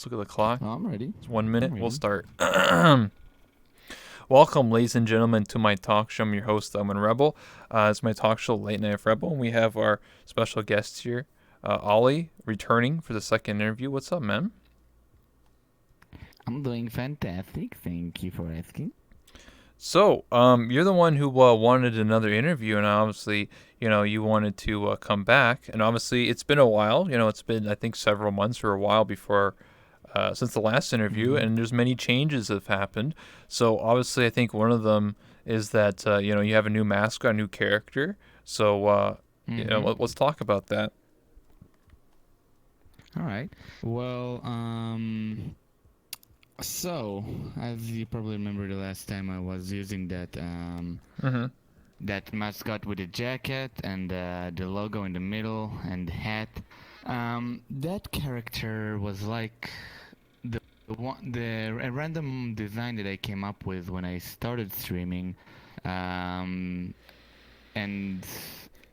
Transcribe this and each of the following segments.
Let's look at the clock. I'm ready. It's 1 minute. I'm We'll ready. start. Welcome, ladies and gentlemen, to my talk show. I'm your host, Owen Rebel. It's my talk show, Late Night with Rebel, and we have our special guest here, Ollie, returning for the second interview. What's up, man? I'm doing fantastic. Thank you for asking. So, you're the one who wanted another interview, and obviously, you wanted to come back. And obviously, it's been a while. It's been, I think, several months or a while before since the last interview, Mm-hmm. and there's many changes that have happened. So obviously, I think one of them is that you have a new mascot, a new character. So Mm-hmm. let's talk about that. All right. Well, so as you probably remember, the last time I was using Mm-hmm. that mascot with the jacket and the logo in the middle and the hat. That character was like a random design that I came up with when I started streaming, um, and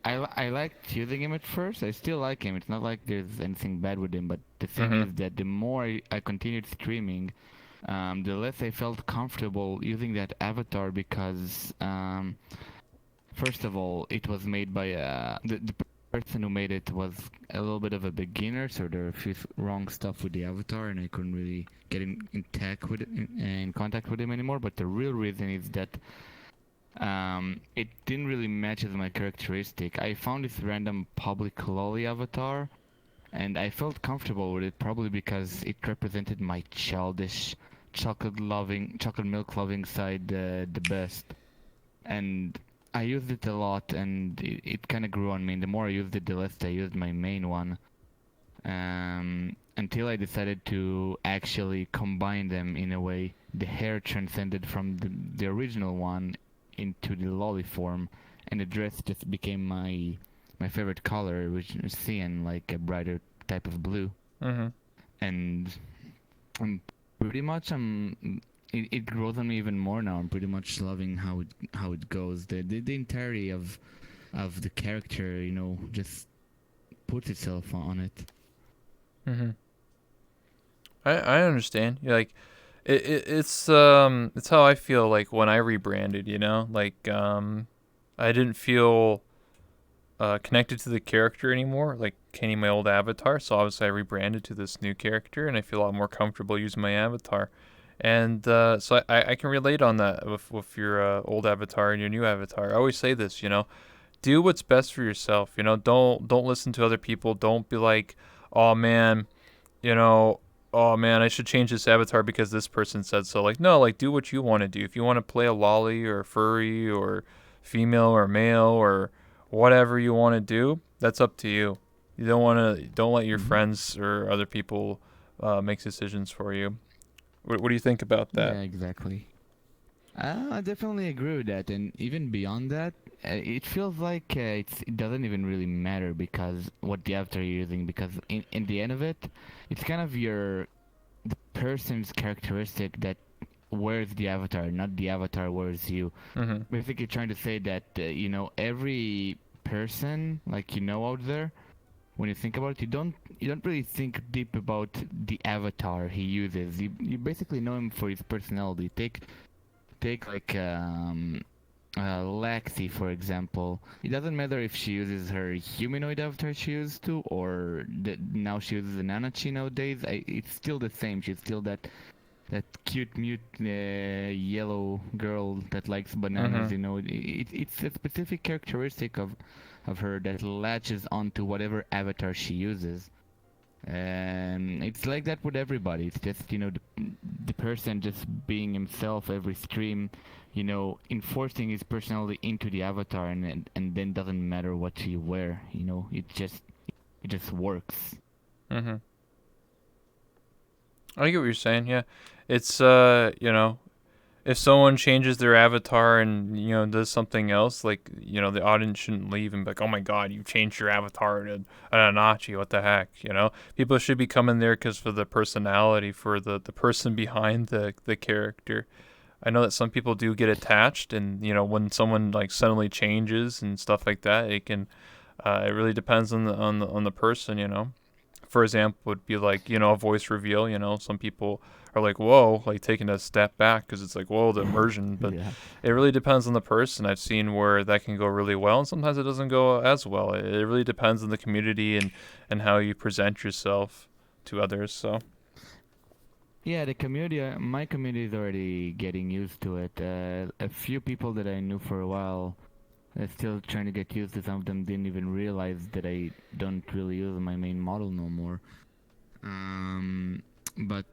I liked using him at first. I still like him. It's not like there's anything bad with him, but the thing Mm-hmm. is that the more I continued streaming, the less I felt comfortable using that avatar because first of all, it was made by the person who made it was a little bit of a beginner, so there are a few wrong stuff with the avatar, and I couldn't really get in contact with him anymore. But the real reason is that it didn't really match with my characteristic. I found this random public lolly avatar, and I felt comfortable with it probably because it represented my childish, chocolate milk loving side the best. And I used it a lot, and it kind of grew on me. And the more I used it, the less I used my main one. Until I decided to actually combine them in a way. The hair transcended from the original one into the lolly form, and the dress just became my favorite color, which is cyan, like a brighter type of blue. Mm-hmm. And I'm pretty much it grows on me even more now. I'm pretty much loving how it goes. The entirety of the character, just puts itself on it. Mm-hmm. I understand. It's how I feel like when I rebranded. I didn't feel connected to the character anymore, like Kenny, my old avatar. So obviously, I rebranded to this new character, and I feel a lot more comfortable using my avatar. And so I can relate on that with your old avatar and your new avatar. I always say this, do what's best for yourself. Don't listen to other people. Don't be like, oh man, you know, oh man, I should change this avatar because this person said so. Like, no, like do what you want to do. If you want to play a lolly or a furry or female or male or whatever you want to do, that's up to you. Don't let your Mm-hmm. friends or other people make decisions for you. What do you think about that? Yeah, exactly. I definitely agree with that, and even beyond that, it feels like it doesn't even really matter because what the avatar you're using, because in the end of it, it's kind of the person's characteristic that wears the avatar, not the avatar wears you. Mm-hmm. Basically, trying to say that every person like out there, when you think about it, you don't really think deep about the avatar he uses. You basically know him for his personality. Take like Lexi, for example. It doesn't matter if she uses her humanoid avatar she used to, or now she uses an Anachi nowadays. It's still the same. She's still that cute, mute yellow girl that likes Mm-hmm. bananas. It's a specific characteristic of her that latches onto whatever avatar she uses. And it's like that with everybody. It's just the person just being himself every stream, enforcing his personality into the avatar, and then doesn't matter what you wear. It just works. Mm-hmm. I get what you're saying. Yeah, it's if someone changes their avatar and does something else, like the audience shouldn't leave and be like, oh my god, you changed your avatar to an Anachi. What the heck? People should be coming there because for the personality, for the person behind the character. I know that some people do get attached, and when someone like suddenly changes and stuff like that, it can. It really depends on the person. for example, would be like, a voice reveal. Some people are like, whoa, like taking a step back because it's like, whoa, the immersion. But Yeah. it really depends on the person. I've seen where that can go really well, and sometimes it doesn't go as well. It really depends on the community and how you present yourself to others. So, Yeah, the community, my community is already getting used to it. A few people that I knew for a while are still trying to get used to. Some of them didn't even realize that I don't really use my main model no more. But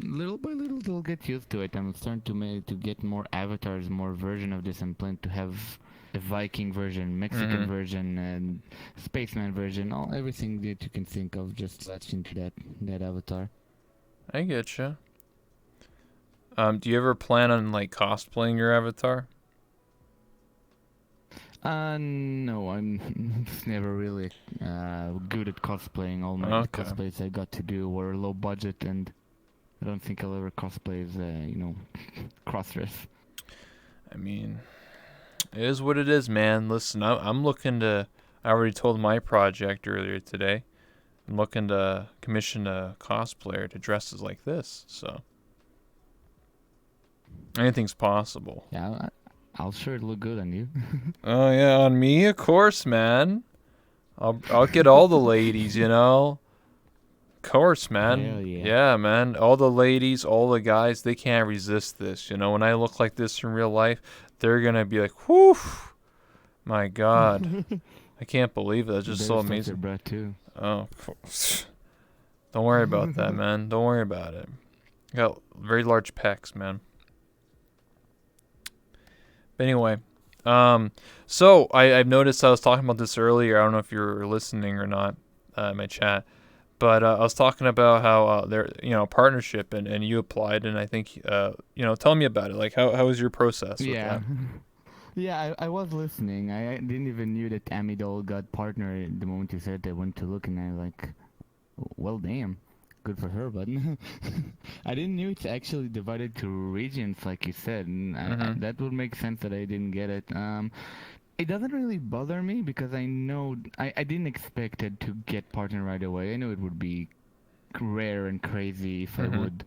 little by little they'll get used to it. I'm starting to get more avatars, more version of this. I'm planning to have a Viking version, Mexican hmm version, and spaceman version, all everything that you can think of. Just latch into that avatar. I get you. Do you ever plan on like cosplaying your avatar? No, I'm never really good at cosplaying. All my the Okay. cosplays I got to do were low budget, and I don't think I'll ever cosplay as crossdress. I mean, it is what it is, man. Listen, I'm looking to. I already told my project earlier today. I'm looking to commission a cosplayer to dress as like this. So anything's possible. Yeah, I'll sure look good on you. Oh yeah, on me, of course, man. I'll get all the ladies, Of course, man. Hell yeah. Yeah, man. All the ladies, all the guys, they can't resist this. When I look like this in real life, they're gonna be like, "Whew, my God, I can't believe it. That's You just better so start your amazing." breath too. Oh, don't worry about that, man. Don't worry about it. I got very large pecs, man. But anyway, so I've noticed I was talking about this earlier. I don't know if you were listening or not, in my chat. But I was talking about how there, partnership, and you applied, and I think, tell me about it. Like, how was your process with Yeah. that? Yeah, I was listening. I didn't even knew that Amidol got partner the moment you said they went to look, and I like, well, damn, good for her, but I didn't knew it's actually divided to regions, like you said, and Mhm. that would make sense that I didn't get it. It doesn't really bother me because I know I didn't expect it to get partner right away. I knew it would be rare and crazy if I Mhm. would.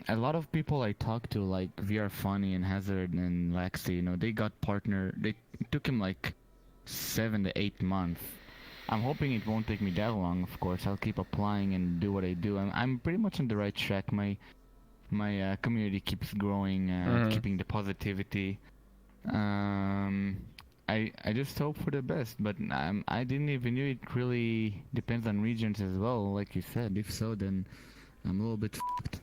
A lot of people I talked to, like VR Funny and Hazard and Laxi, they got partner. They took him like 7 to 8 months. I'm hoping it won't take me that long. Of course, I'll keep applying and do what I do. I'm pretty much on the right track. My community keeps growing, Mhm. keeping the positivity. Um, I just hope for the best, but I didn't even knew it really depends on regions as well, like you said. If so, then I'm a little bit fucked.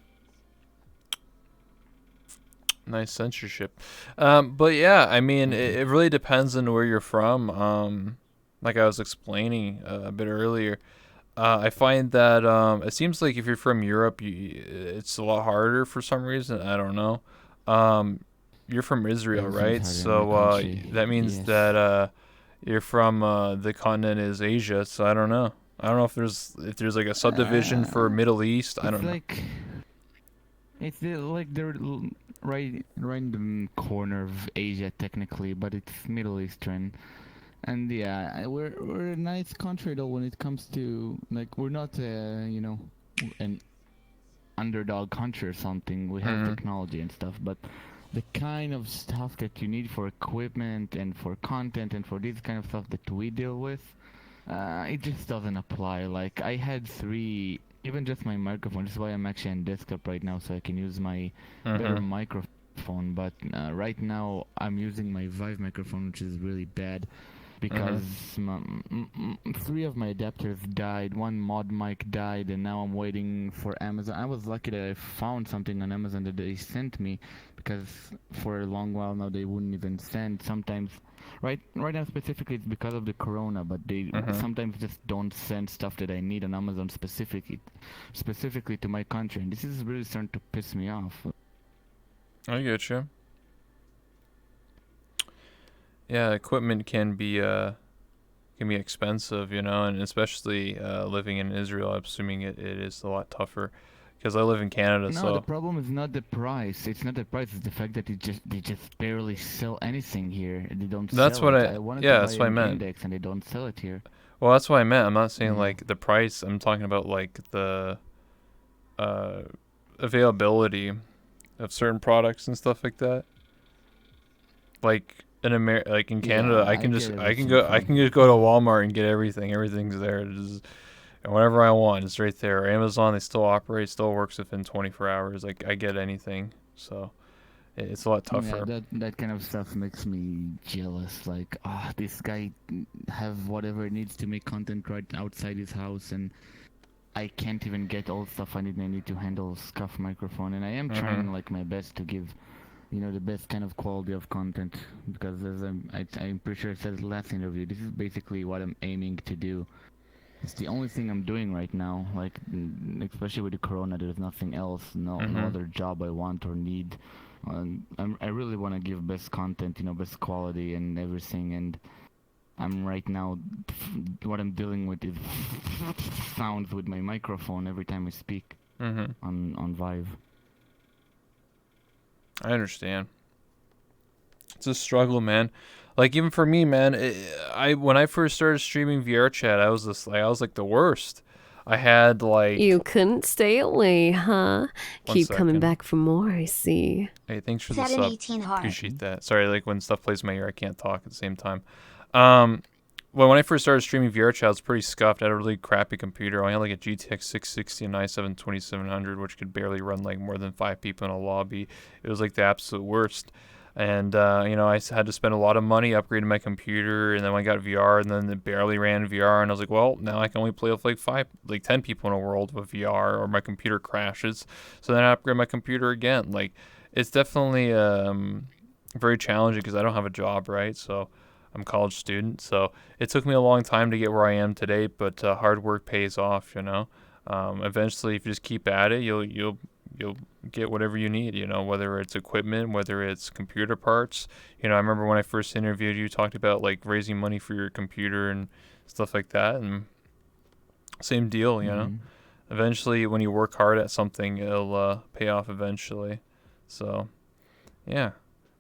Nice censorship. But yeah, I mean, Thank you. it really depends on where you're from. Like I was explaining a bit earlier. I find that it seems like if you're from Europe, it's a lot harder for some reason. I don't know. Um, you're from Israel, Everything's right? harder in my So country. that means Yes. that you're from the continent is Asia. So I don't know. I don't know if there's like a subdivision for Uh, Middle East. I it's don't know. like like they're right in the corner of Asia technically, but it's Middle Eastern. And yeah, we're a nice country though when it comes to like we're not an underdog country or something. We have Mhm. technology and stuff, but the kind of stuff that you need for equipment and for content and for this kind of stuff that we deal with, it just doesn't apply. Like I had three, even just my microphone. This is why I'm actually on desktop right now, so I can use my better Mhm. microphone. But right now I'm using my Vive microphone, which is really bad because Mhm. three of my adapters died, one mod mic died, and now I'm waiting for Amazon. I was lucky that I found something on Amazon that they sent me, because for a long while now they wouldn't even send. Sometimes, right now specifically it's because of the corona, but they Mhm. sometimes just don't send stuff that I need on Amazon specifically to my country, and this is really starting to piss me off. I get you. Yeah, equipment can be expensive, and especially living in Israel, I'm assuming it is a lot tougher because I live in Canada, No, the so problem is not the price. It's not the price. It's the fact that they just barely sell anything here. They don't that's sell what it. I I wanted to yeah, buy that's what I an meant. index and they don't sell it here. Well, that's what I meant. I'm not saying Yeah. like the price. I'm talking about like the uh, availability of certain products and stuff like that. Like like in Canada, Yeah, I get it I what can you're go, I saying. can just go to Walmart and get everything. Everything's there. And whatever I want, it's right there. Amazon, they still operate, still works within 24 hours. Like I get anything, so it's a lot Yeah, tougher. that kind of stuff makes me jealous. Like, this guy have whatever it needs to make content right outside his house, and I can't even get all the stuff I need. And I need to handle scuff microphone, and I am Mhm. trying like my best to give, the best kind of quality of content, because as I'm pretty sure I said it last interview, this is basically what I'm aiming to do. It's the only thing I'm doing right now. Like, especially with the corona, there's nothing else, no Mhm. other job I want or need. I really want to give best content, best quality and everything. And I'm right now, what I'm dealing with is sounds with my microphone every time I speak Mhm. on Vive. I understand. It's a struggle, man. Like even for me, man, I when I first started streaming VR chat, I was like the worst. I had You like couldn't stay away, huh? one Keep coming second. back for more, I see. Hey, thanks for the sub. 718 heart. Appreciate that. Sorry, like when stuff plays in my ear, I can't talk at the same time. Um, well, when I first started streaming VR chat, I was pretty scuffed. I had a really crappy computer. I had like a GTX 660 and i7 2700, which could barely run like more than 5 people in a lobby. It was like the absolute worst. And had to spend a lot of money upgrading my computer. And then when I got VR, and then it barely ran VR. And I was like, well, now I can only play with like 10 people in a world with VR, or my computer crashes. So then I upgrade my computer again. Like, it's definitely very challenging because I don't have a job, right? So I'm a college student. So it took me a long time to get where I am today, but hard work pays off. Eventually, if you just keep at it, you'll get whatever you need. Whether it's equipment, whether it's computer parts. I remember when I first interviewed you, talked about like raising money for your computer and stuff like that, and same deal. Mm-hmm. Eventually, when you work hard at something, it'll pay off eventually. So yeah,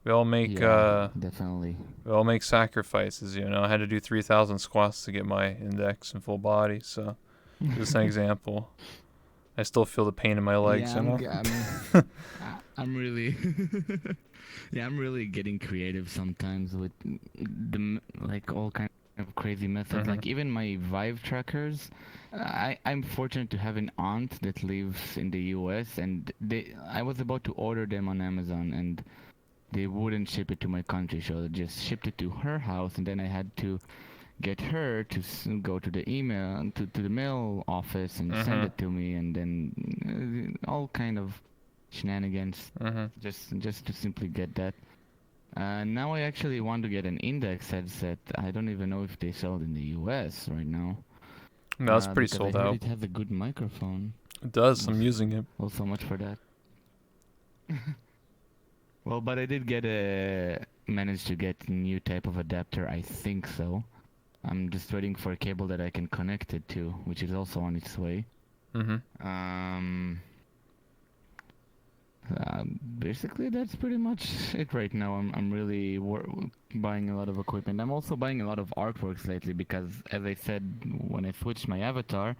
we all make Yeah, definitely. we all make sacrifices. I had to do 3,000 squats to get my index and full body. So just an example. I still feel the pain in my legs. Yeah, I'm really, yeah, I'm really getting creative sometimes with like all kind of crazy methods. Mhm. Like even my Vive trackers, I'm fortunate to have an aunt that lives in the U.S. and I was about to order them on Amazon and they wouldn't ship it to my country, so they just shipped it to her house, and then I had to get her to go to the email to the mail office and send Mhm. it to me, and then all kind of shenanigans Mhm. just to simply get that. Now I actually want to get an Index headset. I don't even know if they sell it in the US right now. No, it's pretty Because I sold heard out. it has a good microphone. It does. I'm using it. Well, so much for that. Well, but I did manage to get a new type of adapter. I think so. I'm just waiting for a cable that I can connect it to, which is also on its way. Mhm. Um, Basically, that's pretty much it right now. I'm really buying a lot of equipment. I'm also buying a lot of artworks lately because, as I said, when I switched my avatar,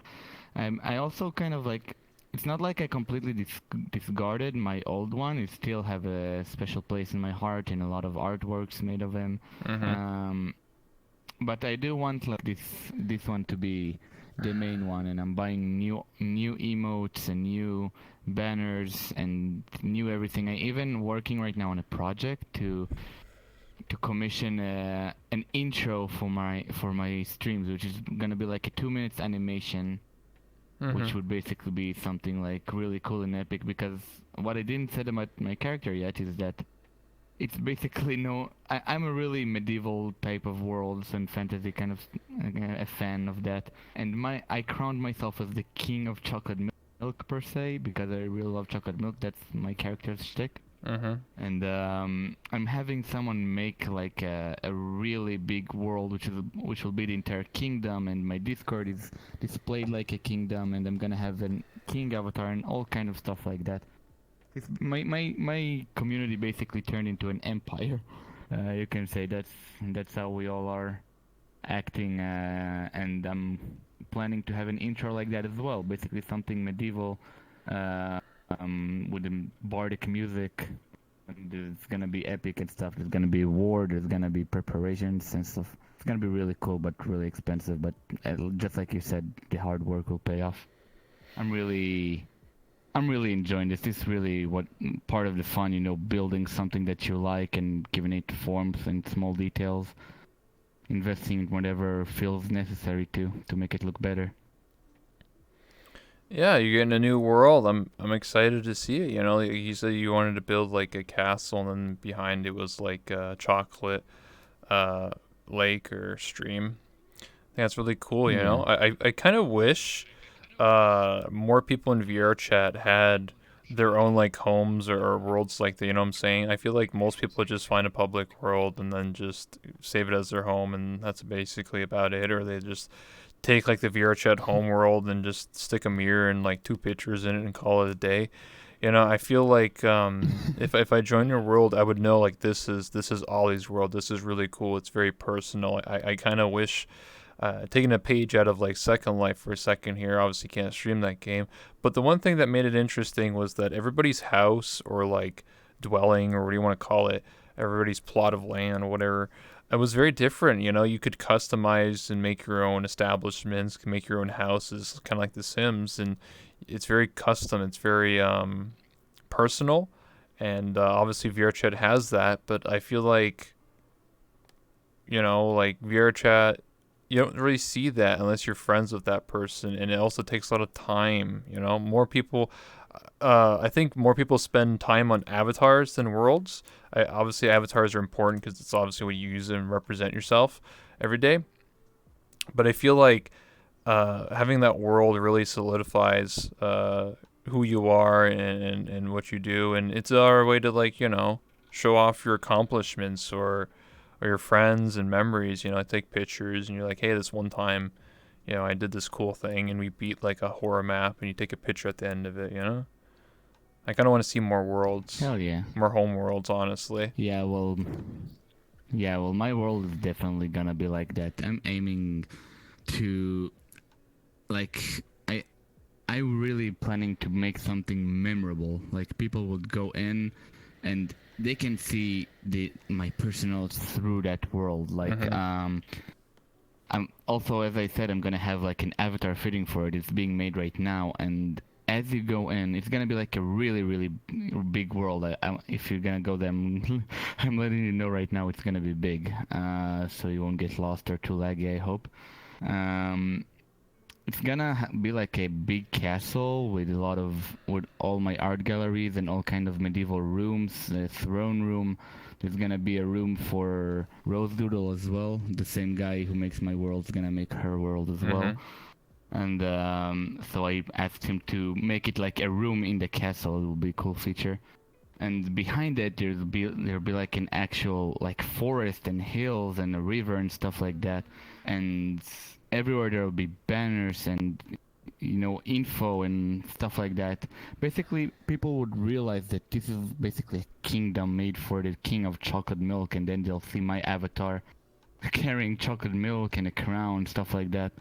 I also kind of like. It's not like I completely discarded my old one. It still have a special place in my heart and a lot of artworks made of him. Mhm. Um, but I do want like this one to be the main one, and I'm buying new emotes and new banners and new everything. I even working right now on a project to commission an intro for my streams, which is gonna be like a 2 minutes animation, which Mhm. would basically be something like really cool and epic. Because what I didn't say about my character yet is that it's basically I'm a really medieval type of worlds and fantasy kind of a fan of that, and I crowned myself as the king of chocolate milk per se because I really love chocolate milk. That's my character's shtick. Mhm. And I'm having someone make like a really big world, which will be the entire kingdom, and my Discord is displayed like a kingdom, and I'm gonna have a king avatar and all kind of stuff like that. My community basically turned into an empire. You can say that's how we all are. acting, and I'm planning to have an intro like that as well. Basically, something medieval, uh, with the bardic music. And it's gonna be epic and stuff. There's gonna be war. There's gonna be preparations and stuff. It's gonna be really cool, but really expensive. But just like you said, the hard work will pay off. I'm really I'm really enjoying this. This is really what part of the fun, building something that you like and giving it forms and small details, investing in whatever feels necessary to make it look better. Yeah, you're getting a new world. I'm excited to see it. Like you said you wanted to build like a castle, and then behind it was like a chocolate uh, lake or stream. I think that's really cool. Yeah. I kind of wish more people in VR chat had their own like homes or worlds like that. You know what I'm saying? I feel like most people just find a public world and then just save it as their home, and that's basically about it. Or they just take like the VR chat home world and just stick a mirror and like two pictures in it and call it a day. I feel like if I join your world, I would know like this is Ollie's world. This is really cool. It's very personal. I kind of wish taking a page out of like Second Life for a second here. Obviously, can't stream that game, but the one thing that made it interesting was that everybody's house or like dwelling or what do you want to call it, everybody's plot of land or whatever. It was very different. You could customize and make your own establishments, can make your own houses, kind of like The Sims, and it's very custom. It's very personal, and obviously VRChat has that. But I feel like like VRChat, you don't really see that unless you're friends with that person, and it also takes a lot of time. More people. I think more people spend time on avatars than worlds. Obviously, avatars are important because it's obviously what you use and represent yourself every day. But I feel like having that world really solidifies who you are and what you do, and it's our way to like show off your accomplishments or your friends and memories. I take pictures, and you're like, hey, this one time, I did this cool thing, and we beat like a horror map, and you take a picture at the end of it. I kind of want to see more worlds, Hell yeah. more home worlds, honestly. Yeah, well, my world is definitely gonna be like that. I'm aiming to, like, I really planning to make something memorable. Like, people would go in and they can see my personal through that world. Like, I'm also, as I said, I'm gonna have like an avatar fitting for it. It's being made right now, and as you go in, it's gonna be like a really, really big world. If you're gonna go there, I'm letting you know right now, it's gonna be big, so you won't get lost or too laggy, I hope. Um, it's gonna be like a big castle with all my art galleries and all kind of medieval rooms, the throne room. There's gonna be a room for Rose Doodle as well. The same guy who makes my world's gonna make her world as well. And so I asked him to make it like a room in the castle. It will be a cool feature. And behind it, there'll be like an actual like forest and hills and a river and stuff like that. And everywhere there will be banners and info and stuff like that. Basically, people would realize that this is basically a kingdom made for the king of chocolate milk, and then they'll see my avatar carrying chocolate milk and a crown, stuff like that.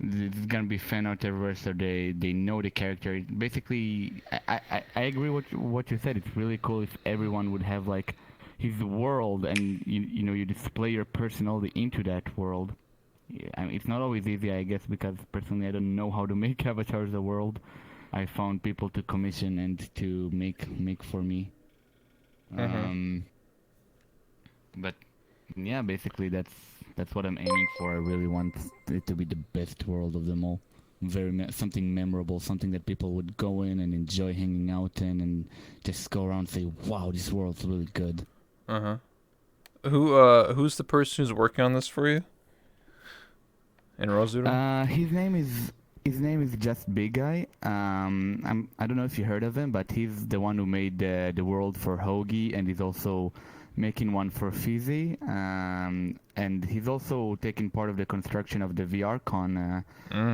There's gonna be fan art everywhere, so they know the character. Basically, I agree with what you said. It's really cool if everyone would have like his world, and you display your personality into that world. Yeah, I mean, it's not always easy, I guess, because personally I don't know how to make avatars a world. I found people to commission and to make for me. Um, but yeah, basically that's what I'm aiming for. I really want it to be the best world of them all. Something memorable, something that people would go in and enjoy hanging out in, and just go around and say, "Wow, this world's really good." Who's the person who's working on this for you? In Rosedoodle? His name is just Big Guy. I don't know if you heard of him, but he's the one who made the world for Hoagie, and he's also making one for Fizzy. And he's also taking part of the construction of the VRCon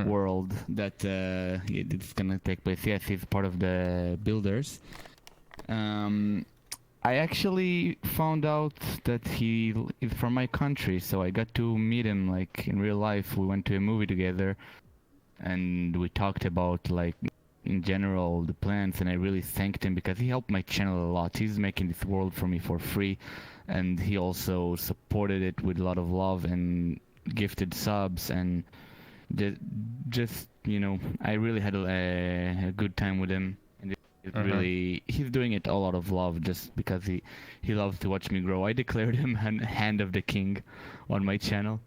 world that it's gonna take place. Yes, he's part of the builders. I actually found out that he is from my country, so I got to meet him like in real life. We went to a movie together, and we talked about like in general the plans, and I really thanked him because he helped my channel a lot. He's making this world for me for free, and he also supported it with a lot of love and gifted subs and just, just I really had a good time with him. And it really, he's doing it all out of love, just because he loves to watch me grow. I declared him Hand of the King on my channel.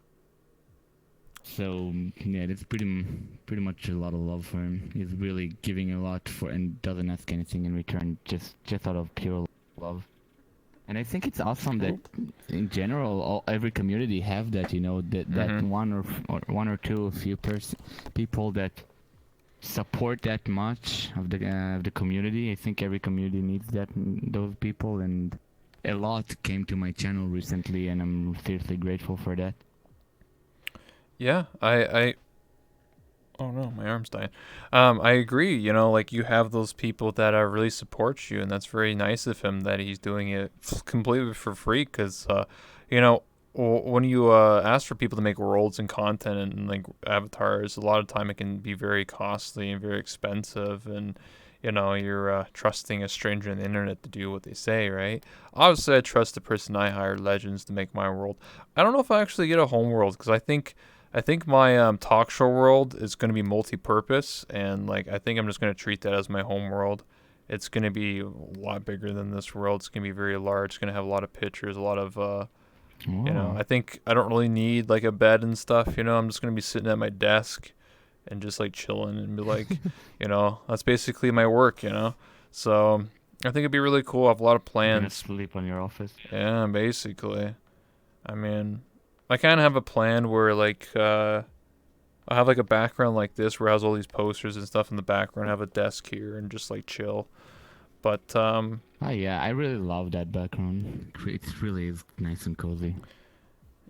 So yeah, that's pretty much a lot of love for him. He's really giving a lot for and doesn't ask anything in return, just out of pure love. And I think it's awesome that in general every community have that, that one or two few people that support that much of the community. I think every community needs those people, and a lot came to my channel recently, and I'm seriously grateful for that. Yeah, oh no, my arm's dying. I agree, like you have those people that really support you, and that's very nice of him that he's doing it completely for free, because, when you ask for people to make worlds and content and like avatars, a lot of time it can be very costly and very expensive, and you're trusting a stranger on the internet to do what they say, right? Obviously, I trust the person I hired, Legends, to make my world. I don't know if I actually get a home world, because I think my talk show world is going to be multi-purpose, and like I think I'm just going to treat that as my home world. It's going to be a lot bigger than this world. It's going to be very large. It's going to have a lot of pictures, a lot of I think I don't really need like a bed and stuff. I'm just going to be sitting at my desk and just like chilling and be like, that's basically my work. So I think it'd be really cool. I have a lot of plans. You're gonna sleep on your office. Yeah, basically. I mean, I kind of have a plan where like I have like a background like this where it has all these posters and stuff in the background. I have a desk here and just like chill. But oh yeah, I really love that background. It really is nice and cozy.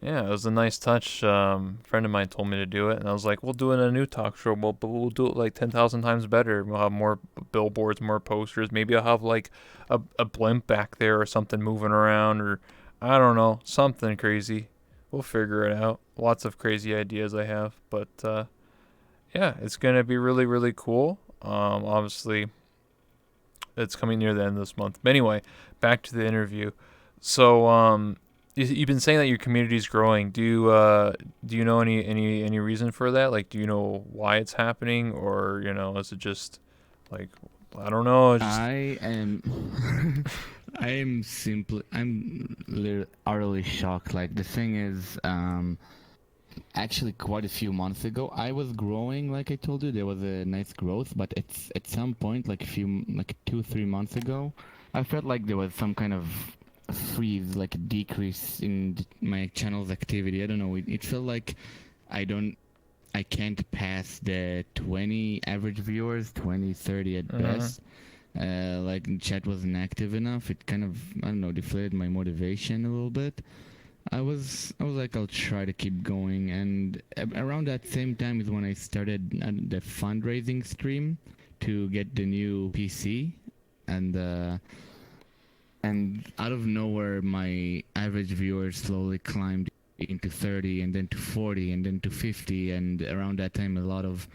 Yeah, it was a nice touch. A friend of mine told me to do it, and I was like, "We'll do it in a new talk show, but we'll do it like 10,000 times better. We'll have more billboards, more posters. Maybe I'll have like a blimp back there or something moving around, or I don't know, something crazy. We'll figure it out. Lots of crazy ideas I have, but yeah, it's gonna be really, really cool. Obviously, it's coming near the end of this month. But anyway, back to the interview. So, you've been saying that your community is growing. Do you know any reason for that? Like, do you know why it's happening, or is it just like I don't know? I am utterly shocked. Like the thing is, actually quite a few months ago I was growing. Like I told you, there was a nice growth, but it's at some point, like 2-3 months ago, I felt like there was some kind of freeze, like a decrease in my channel's activity. I don't know, it felt like I can't pass the 20 average viewers, 20, 30 at best. Like chat wasn't active enough. It kind of, I don't know, deflated my motivation a little bit. I was like, I'll try to keep going, and around that same time is when I started the fundraising stream to get the new PC, and out of nowhere my average viewers slowly climbed into 30, and then to 40, and then to 50, and around that time a lot of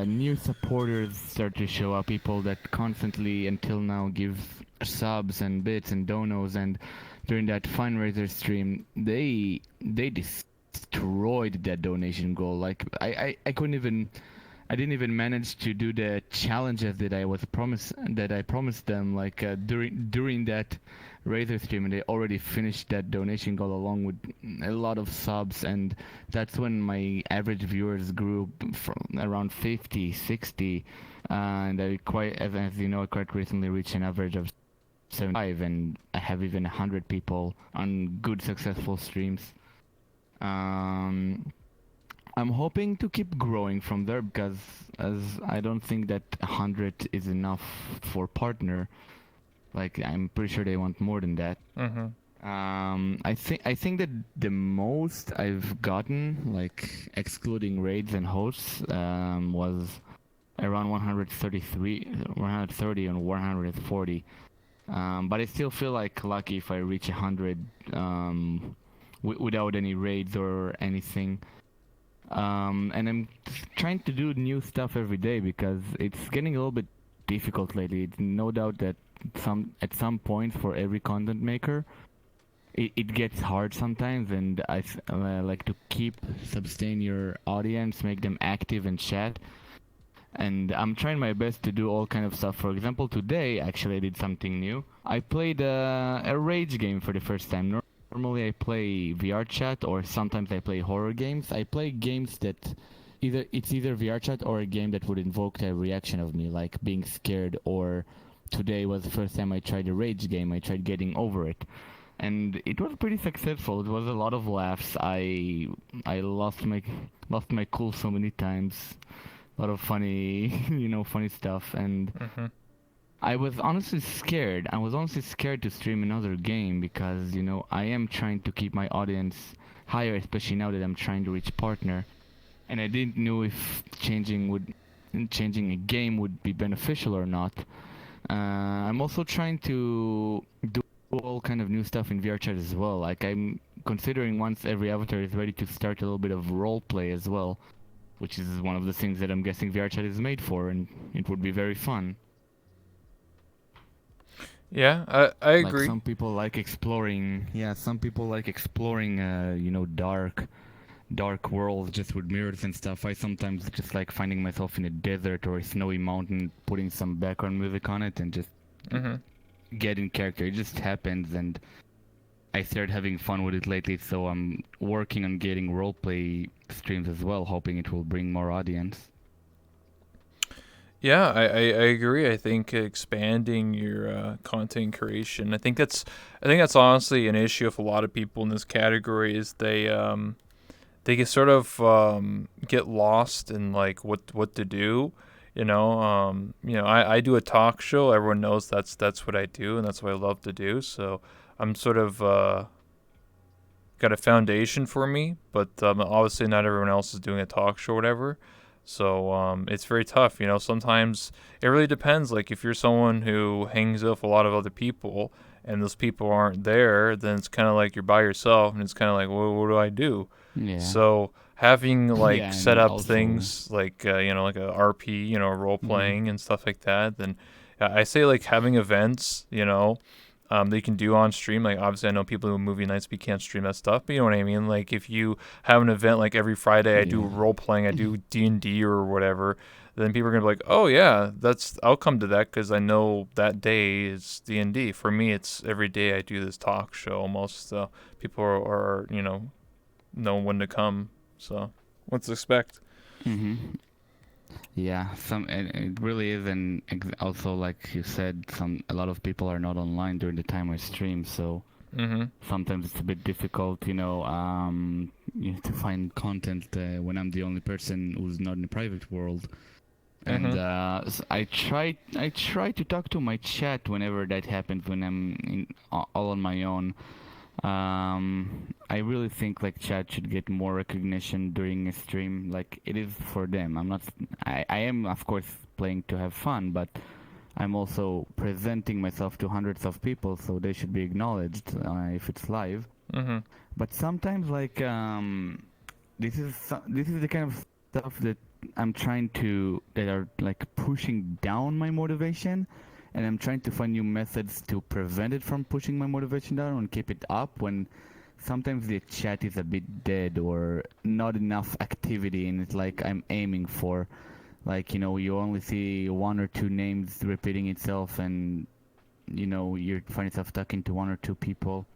new supporters start to show up, people that constantly until now give subs and bits and donos, and during that fundraiser stream they destroyed that donation goal. Like I didn't even manage to do the challenges that I promised them, like during that Razor stream, and they already finished that donation goal along with a lot of subs, and that's when my average viewers grew from around 50, 60, and I as you know, I quite recently reached an average of 75, and I have even 100 people on good successful streams. I'm hoping to keep growing from there, because as I don't think that 100 is enough for partner. Like I'm pretty sure they want more than that. I think that the most I've gotten, like excluding raids and hosts, was around 130 and 140. But I still feel like lucky if I reach 100 without any raids or anything. And I'm trying to do new stuff every day because it's getting a little bit difficult lately. It's no doubt that at some point for every content maker, it gets hard sometimes, and like to sustain your audience, make them active and chat. And I'm trying my best to do all kind of stuff. For example, today actually I did something new. I played a rage game for the first time. Normally I play VR chat, or sometimes I play horror games. I play games that either VR chat or a game that would invoke a reaction of me, like being scared. Or today was the first time I tried a rage game. I tried Getting Over It, and it was pretty successful. It was a lot of laughs. I lost my cool so many times. A lot of funny, funny stuff. And Mm-hmm. I was honestly scared. I was honestly scared to stream another game because, I am trying to keep my audience higher, especially now that I'm trying to reach partner. And I didn't know if changing a game would be beneficial or not. I'm also trying to do all kind of new stuff in VR chat as well. Like, I'm considering, once every avatar is ready, to start a little bit of role play as well, which is one of the things that I'm guessing VR chat is made for, and it would be very fun. Yeah, I Like, agree. some people like exploring, dark worlds just with mirrors and stuff. I sometimes just like finding myself in a desert or a snowy mountain, putting some background music on it, and just Mm-hmm. get in character. It just happens, and I started having fun with it lately, so I'm working on getting roleplay streams as well, hoping it will bring more audience. Yeah, I agree. I think expanding your content creation. I think that's honestly an issue with a lot of people in this category. Is they get sort of get lost in like what to do. I do a talk show. Everyone knows that's what I do, and that's what I love to do. So I'm sort of got a foundation for me, but obviously not everyone else is doing a talk show or whatever. So it's very tough. Sometimes it really depends. Like if you're someone who hangs with a lot of other people and those people aren't there, then it's kind of like you're by yourself, and it's kind of like, well, what do I do? Yeah. So having like Yeah, set and up also. things like like a RP, role Mhm. playing and stuff like that, then I say like having events, that you can do on stream. Like obviously, I know people who movie nights, but you can't stream that stuff. But you know what I mean. Like if you have an event like every Friday, I do Yeah. role playing, I do D&D or whatever. Then people are gonna be like, oh yeah, I'll come to that because I know that day is D&D. For me, it's every day I do this talk show almost. So people are know when to come. So what to expect? Mhm. Yeah, and it really is, and also like you said, a lot of people are not online during the time I stream, so Mm-hmm. sometimes it's a bit difficult, to find content when I'm the only person who's not in the private world. And Mm-hmm. I try to talk to my chat whenever that happens, when I'm all on my own. I really think like chat should get more recognition during a stream. Like, it is for them. I'm not. I am of course playing to have fun, but I'm also presenting myself to hundreds of people, so they should be acknowledged if it's live. Mm-hmm. But sometimes, like, this is the kind of stuff that are like pushing down my motivation, and I'm trying to find new methods to prevent it from pushing my motivation down and keep it up. When sometimes the chat is a bit dead or not enough activity, and it's like I'm aiming for, like, you only see one or two names repeating itself, and you find yourself talking to one or two people,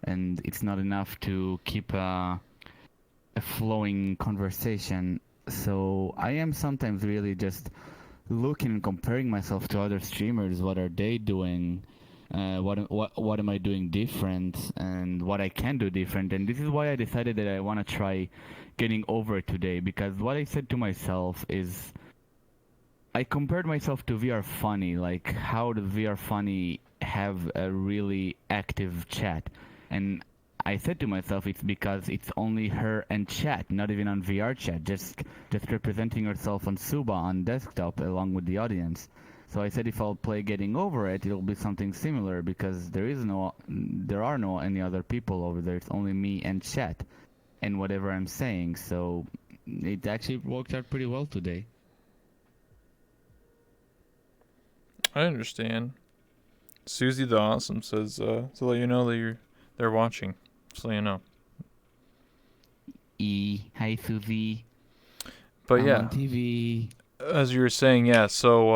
and it's not enough to keep a flowing conversation. So I am sometimes really just looking and comparing myself to other streamers. What are they doing? What am I doing different, and what I can do different? And this is why I decided that I want to try Getting Over It today, because what I said to myself is, I compared myself to VR Funny. Like, how does VR Funny have a really active chat? And I said to myself, it's because it's only her and chat, not even on VR chat, just representing herself on Suba on desktop along with the audience. So I said if I'll play Getting Over It, it'll be something similar because there are no any other people over there. It's only me and chat and whatever I'm saying. So it actually worked out pretty well today. I understand. Susie the Awesome says to let you know that they're watching, so you know. Hi Susie. But I'm yeah, on TV. as you were saying, yeah. So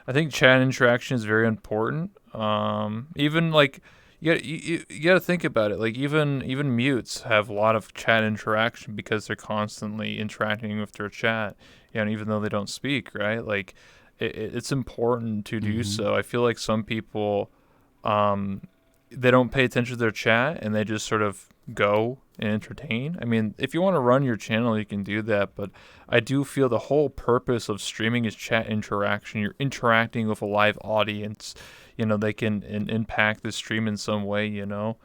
I think chat interaction is very important. Even like you got to think about it. Like even mutes have a lot of chat interaction because they're constantly interacting with their chat. You know, even though they don't speak, right? Like it's important to do Mm-hmm. so. I feel like some people they don't pay attention to their chat and they just sort of go and entertain. I mean, if you want to run your channel, you can do that, but I do feel the whole purpose of streaming is chat interaction. You're interacting with a live audience. You know, they can impact the stream in some way, you know.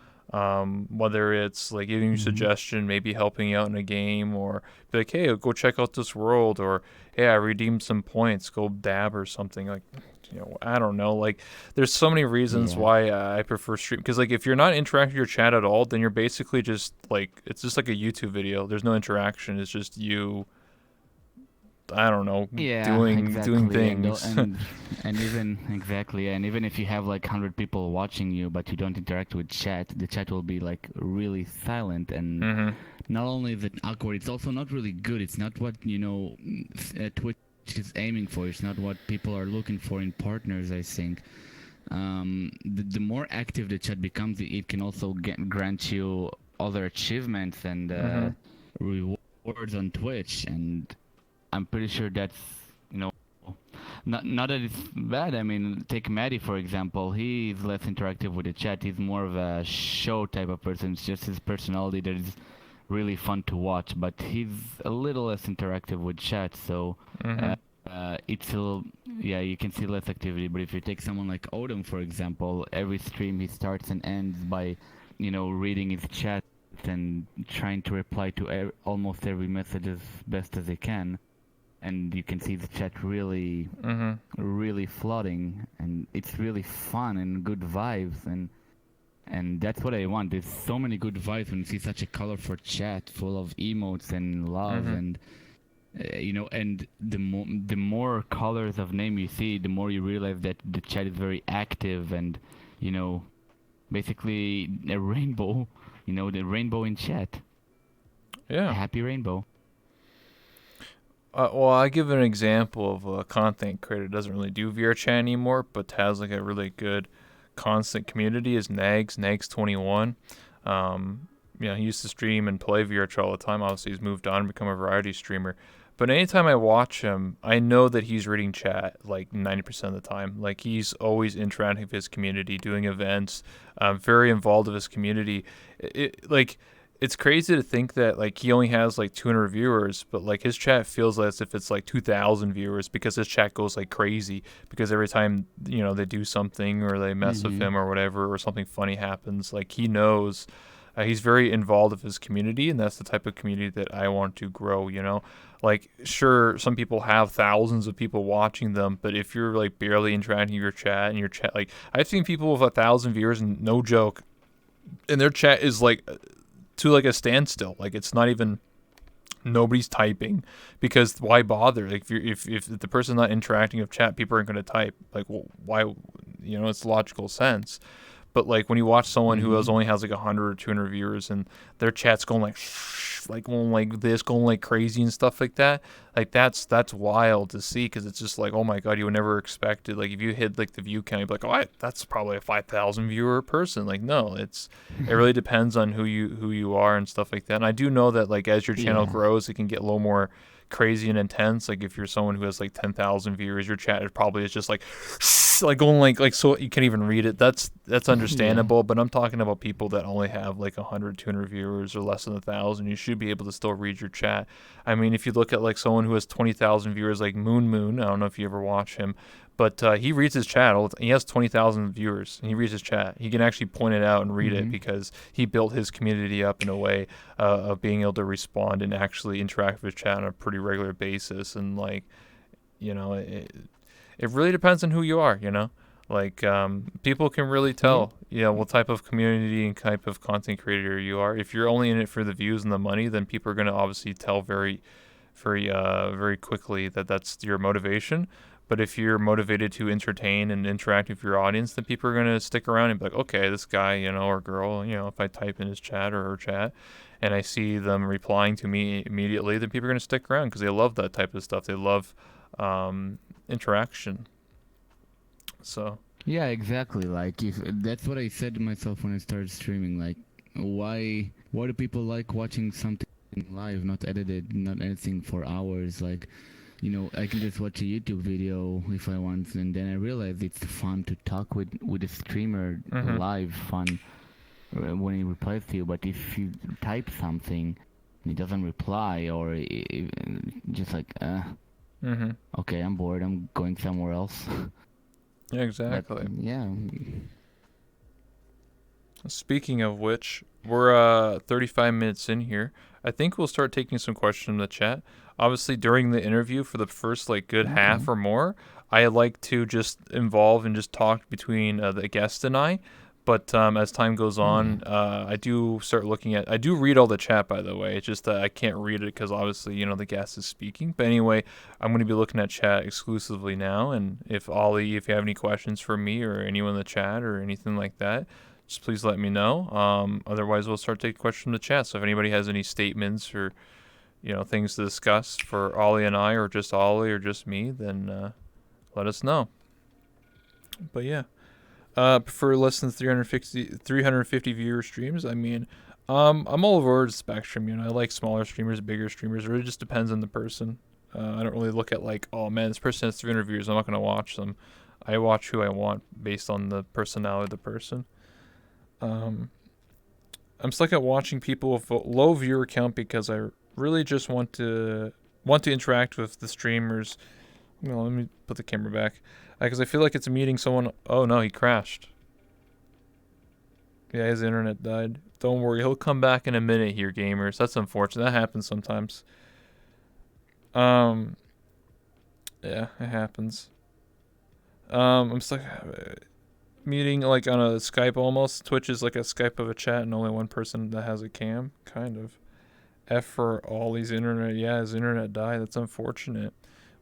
Whether it's like giving you Mm-hmm. suggestion, maybe helping you out in a game, or be like, hey, go check out this world, or hey, I redeemed some points, go dab or something. Like, you know, I don't know. Like, there's so many reasons Yeah. why I prefer stream. Because like, if you're not interacting with your chat at all, then you're basically just like it's just like a YouTube video. There's no interaction. It's just you. I don't know, Yeah, doing exactly. things. And even exactly, and even if you have like 100 people watching you, but you don't interact with chat, the chat will be like really silent. And Mhm. not only is it awkward, it's also not really good. It's not what Twitch is aiming for. It's not what people are looking for in partners, I think. The more active the chat becomes, it can also grant you other achievements and Mhm. rewards on Twitch. And I'm pretty sure that's, you know, not that it's bad. I mean, take Maddie for example. He's less interactive with the chat. He's more of a show type of person. It's just his personality that is really fun to watch. But he's a little less interactive with chat, so uh, Mhm. it's still, yeah, you can see less activity. But if you take someone like Odom for example, every stream he starts and ends by, reading his chat and trying to reply to almost every message as best as he can. And you can see the chat really, Mhm. really flooding, and it's really fun and good vibes, and that's what I want. There's so many good vibes when you see such a colorful chat full of emotes and love, Mhm. and and the more colors of name you see, the more you realize that the chat is very active, and you know basically a rainbow, the rainbow in chat, a Yeah. happy rainbow. Well, I give an example of a content creator that doesn't really do VRChat anymore, but has like a really good constant community. Is Nags21. He used to stream and play VRChat all the time. Obviously, he's moved on and become a variety streamer. But anytime I watch him, I know that he's reading chat like 90% of the time. Like he's always interacting with his community, doing events, very involved with his community. Like it's crazy to think that like he only has like 200 viewers, but like his chat feels as if it's like 2,000 viewers because his chat goes like crazy because every time they do something or they mess with Mm-hmm. him or whatever or something funny happens, like he knows. He's very involved with his community, and that's the type of community that I want to grow. Like sure, some people have thousands of people watching them, but if you're like barely interacting with your chat and your chat, like I've seen people with 1,000 viewers and no joke, and their chat is like to like a standstill. Like it's not even nobody's typing because why bother? Like if the person's not interacting with chat, people aren't going to type. Like well, why? It's logical sense. But like when you watch someone who Mm-hmm. only has like 100 or 200 viewers and their chat's going like going like this, going like crazy and stuff like that, like that's wild to see because it's just like oh my god, you would never expect it. Like if you hit like the view count, you'd be like that's probably a 5,000 viewer person. Like no, it really depends on who you are and stuff like that. And I do know that like as your channel Yeah. grows, it can get a little more crazy and intense. Like if you're someone who has like 10,000 viewers, your chat is probably is just like going like so you can't even read it. That's Yeah. understandable. But I'm talking about people that only have like 100, 200 viewers or less than 1,000. You should be able to still read your chat. I mean, if you look at like someone who has 20,000 viewers, like Moon, I don't know if you ever watch him, but he reads his chat. He has 20,000 viewers. And he reads his chat. He can actually point it out and read it Mm-hmm. because he built his community up in a way of being able to respond and actually interact with chat on a pretty regular basis. And like, you know, it really depends on who you are, you know. Like people can really tell, you know, what type of community and type of content creator you are. If you're only in it for the views and the money, then people are going to obviously tell very quickly that that's your motivation. But if you're motivated to entertain and interact with your audience, then people are going to stick around and be like, okay, this guy, you know, or girl, you know, if I type in his chat or her chat and I see them replying to me immediately, then people are going to stick around because they love that type of stuff. They love interaction. So, Yeah, exactly. Like if that's what I said to myself when I started streaming. Like, why do people like watching something live, not edited, not anything for hours? Like, you know, I can just watch a YouTube video if I want, and then I realize it's fun to talk with a streamer live, fun when he replies to you. But if you type something and he doesn't reply, or just like, okay, I'm bored, I'm going somewhere else. yeah, exactly. But, yeah. Speaking of which, we're 35 minutes in here. I think we'll start taking some questions from the chat. Obviously, during the interview, for the first like good half or more, I like to just involve and just talk between the guest and I. But as time goes on, I do start looking at. I do read all the chat, by the way. It's just that I can't read it because obviously, you know, the guest is speaking. But anyway, I'm going to be looking at chat exclusively now. And if Ollie, if you have any questions for me or anyone in the chat or anything like that, just please let me know. Otherwise, we'll start taking questions from the chat. So if anybody has any statements or, you know, things to discuss for Ollie and I, or just Ollie or just me, then let us know. But yeah. Prefer less than 350 viewer streams. I mean, I'm all over the spectrum. You know, I like smaller streamers, bigger streamers. It really just depends on the person. I don't really look at like, oh man, this person has 300 viewers, I'm not gonna watch them. I watch who I want based on the personality of the person. I'm stuck at watching people with a low viewer count because I really just want to interact with the streamers. Well, let me put the camera back. Because I feel like it's meeting someone. Oh no, he crashed. Yeah, his internet died. Don't worry, he'll come back in a minute here, gamers. That's unfortunate. That happens sometimes. Yeah, it happens. I'm stuck meeting like on a Skype almost. Twitch is like a Skype of a chat and only one person that has a cam. Kind of. F for Ollie's internet. Yeah, his internet died. That's unfortunate.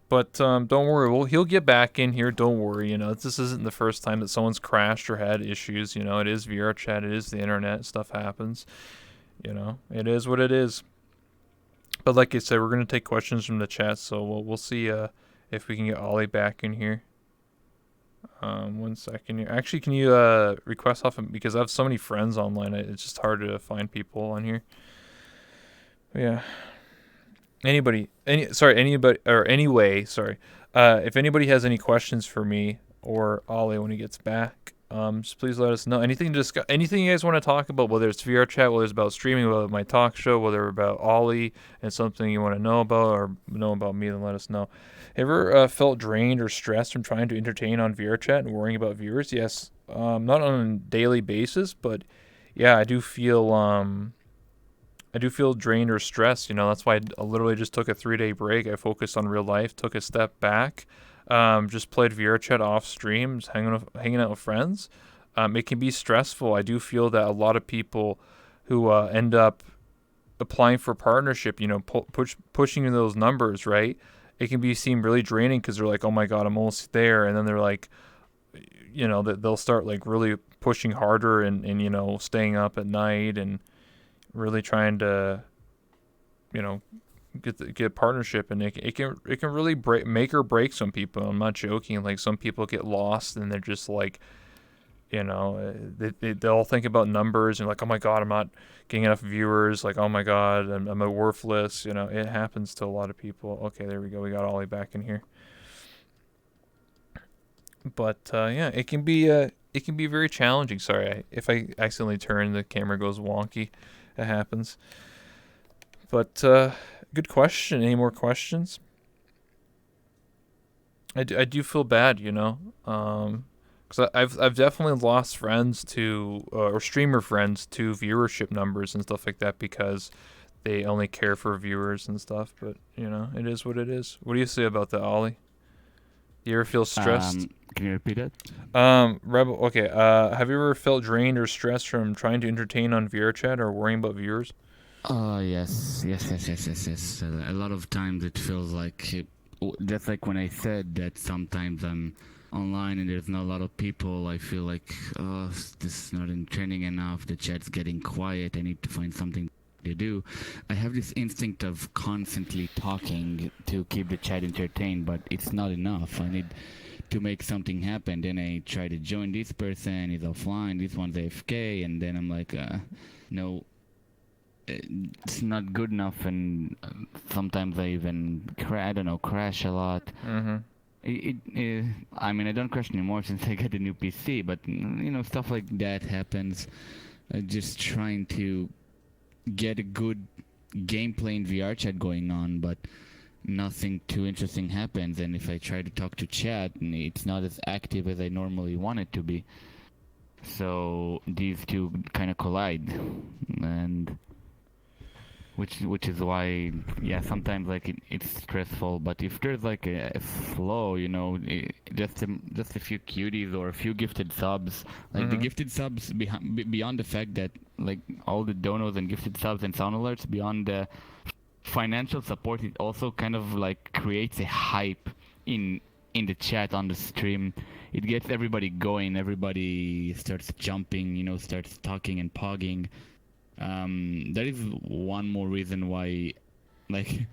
But don't worry, he'll get back in here. Don't worry, you know, this isn't the first time that someone's crashed or had issues. You know, it is VR chat, it is the internet, stuff happens. You know, it is what it is. But like I said, we're gonna take questions from the chat, so we'll see if we can get Ollie back in here. 1 second here. Actually, can you request off him, because I have so many friends online, it's just hard to find people on here. But yeah. Anyway, if anybody has any questions for me or Ollie when he gets back, just please let us know. Anything to discuss, anything you guys want to talk about, whether it's VR chat, whether it's about streaming, whether it's my talk show, whether about Ollie and something you want to know about or know about me, then let us know. Ever felt drained or stressed from trying to entertain on VR chat and worrying about viewers? Yes, not on a daily basis, but yeah, I do feel drained or stressed. You know, that's why I literally just took a 3-day break. I focused on real life, took a step back, just played VR chat off stream, just hanging out with friends. It can be stressful. I do feel that a lot of people who end up applying for partnership, you know, pushing those numbers, right? It can seem really draining because they're like, oh my God, I'm almost there. And then they're like, you know, they'll start like really pushing harder and you know, staying up at night and really trying to, you know, get partnership, and it can really make or break some people. I'm not joking. Like some people get lost and they're just like, you know, they'll think about numbers and like, oh my God, I'm not getting enough viewers. Like, oh my God, I'm a worthless. You know, it happens to a lot of people. Okay, there we go. We got Ollie back in here. But yeah, it can be very challenging. Sorry, if I accidentally turn, the camera goes wonky. It happens. But good question. Any more questions? I do feel bad, you know, because I've definitely lost friends to or streamer friends to viewership numbers and stuff like that because they only care for viewers and stuff. But you know, it is what it is. What do you say about that, Ollie? You ever feel stressed? Can you repeat it? Rebel. Okay. Have you ever felt drained or stressed from trying to entertain on VR chat or worrying about viewers? Yes. A lot of times it feels like, just like when I said that sometimes I'm online and there's not a lot of people, I feel like, oh, this is not entertaining enough. The chat's getting quiet. I need to find something to do. I have this instinct of constantly talking to keep the chat entertained, but it's not enough. I need to make something happen. Then I try to join this person, he's offline, this one's AFK, and then I'm like, no, it's not good enough, and sometimes I even crash a lot. Mm-hmm. I mean, I don't crash anymore since I got a new PC, but stuff like that happens. Just trying to get a good gameplay in VR chat going on, but nothing too interesting happens. And if I try to talk to chat, it's not as active as I normally want it to be. So these two kind of collide, and which is why, yeah, sometimes like it's stressful. But if there's like a flow, just a few cuties or a few gifted subs, like the gifted subs beyond the fact that like all the donos and gifted subs and sound alerts, beyond the financial support, it also kind of like creates a hype in the chat on the stream. It gets everybody going. Everybody starts jumping, starts talking and pogging. That is one more reason why, like,